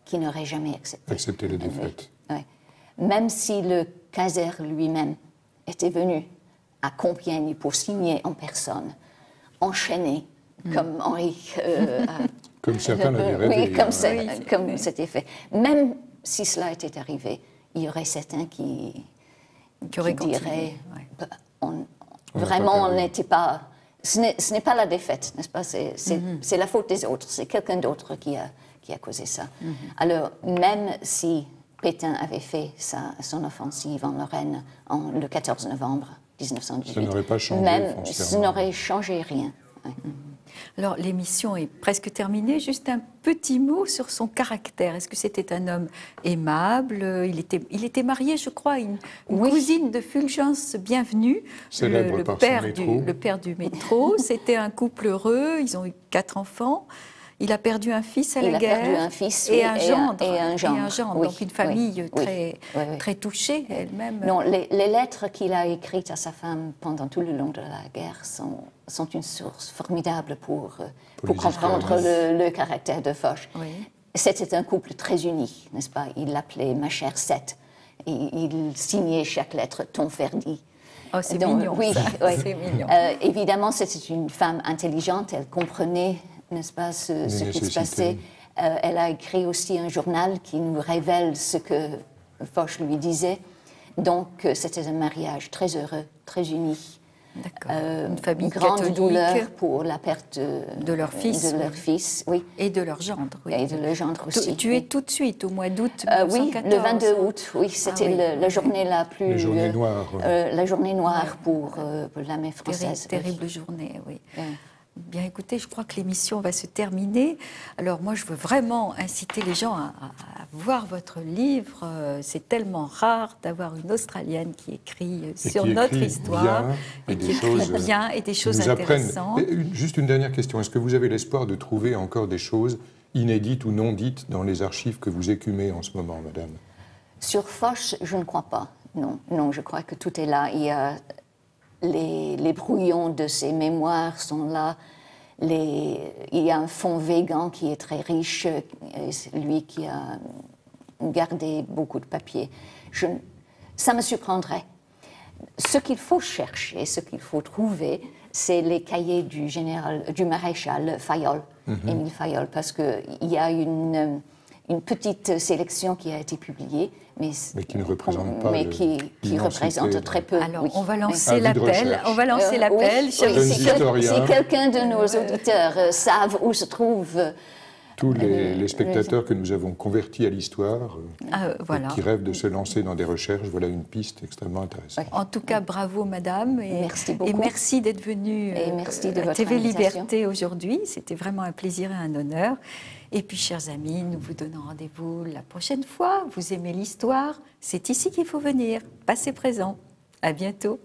qui n'auraient jamais accepté la défaite. Oui. Même si le Kaiser lui-même était venu à Compiègne pour signer en personne, enchaîné, comme Henri... comme certains l'avaient rêvé. Oui, comme c'était fait. Même si cela était arrivé, il y aurait certains qui Qui aurait qui dirait, continué, ouais. Vraiment, on n'était pas... Ce n'est pas la défaite, n'est-ce pas? C'est la faute des autres, c'est quelqu'un d'autre qui a causé ça. Alors, même si Pétain avait fait son offensive en Lorraine le 14 novembre 1918, ça n'aurait pas changé, même, ça n'aurait changé rien. Ouais. Alors, l'émission est presque terminée. Juste un petit mot sur son caractère. Est-ce que c'était un homme aimable? Il était marié, je crois, à une cousine de Fulgence Bienvenue, célèbre par son métro. Le père du métro. C'était un couple heureux. Ils ont eu 4 enfants. Il a perdu un fils à la guerre. Il a perdu un fils et un gendre. Et un gendre. Donc, une famille très touchée elle-même. Non, les lettres qu'il a écrites à sa femme pendant tout le long de la guerre sont une source formidable pour comprendre le caractère de Foch. Oui. C'était un couple très uni, n'est-ce pas? Il l'appelait ma chère Seth. Et il signait chaque lettre Ton Ferdi. Oh, c'est mignon. Oui, oui. C'est mignon. Évidemment, c'était une femme intelligente. Elle comprenait, n'est-ce pas, ce qui se passait. Elle a écrit aussi un journal qui nous révèle ce que Foch lui disait. Donc, c'était un mariage très heureux, très uni. D'accord. Une famille grande catholique. Douleur pour la perte de leur fils. Oui. Et de leur gendre. Oui. Et de leur gendre aussi. Tu es tout de suite, au mois d'août 1914. Oui, le 22 août. Oui, c'était la journée la plus... La journée noire. La journée noire pour l'armée française. Terrible journée, oui. Bien, écoutez, je crois que l'émission va se terminer. Alors, moi, je veux vraiment inciter les gens à voir votre livre. C'est tellement rare d'avoir une Australienne qui écrit sur notre histoire. Et qui écrit bien et des choses intéressantes. Juste une dernière question. Est-ce que vous avez l'espoir de trouver encore des choses inédites ou non dites dans les archives que vous écumez en ce moment, madame? Sur Foch, je ne crois pas. Non, je crois que tout est là. Il y a les brouillons de ses mémoires sont là. Il y a un fonds Végan qui est très riche, lui qui a gardé beaucoup de papiers. Ça me surprendrait. Ce qu'il faut chercher, ce qu'il faut trouver, c'est les cahiers du maréchal Fayolle, Émile Fayolle, parce qu'il y a une petite sélection qui a été publiée, mais qui ne représente pas, mais qui représente très peu. Alors, on va lancer l'appel. On va lancer l'appel. Si quelqu'un de nos auditeurs savent où se trouve tous les spectateurs que nous avons convertis à l'histoire, qui rêvent de se lancer dans des recherches, voilà une piste extrêmement intéressante. En tout cas, bravo, madame. Merci beaucoup. Et merci d'être venue à TV Liberté aujourd'hui. C'était vraiment un plaisir et un honneur. Et puis, chers amis, nous vous donnons rendez-vous la prochaine fois. Vous aimez l'histoire? C'est ici qu'il faut venir. Passez présent. À bientôt.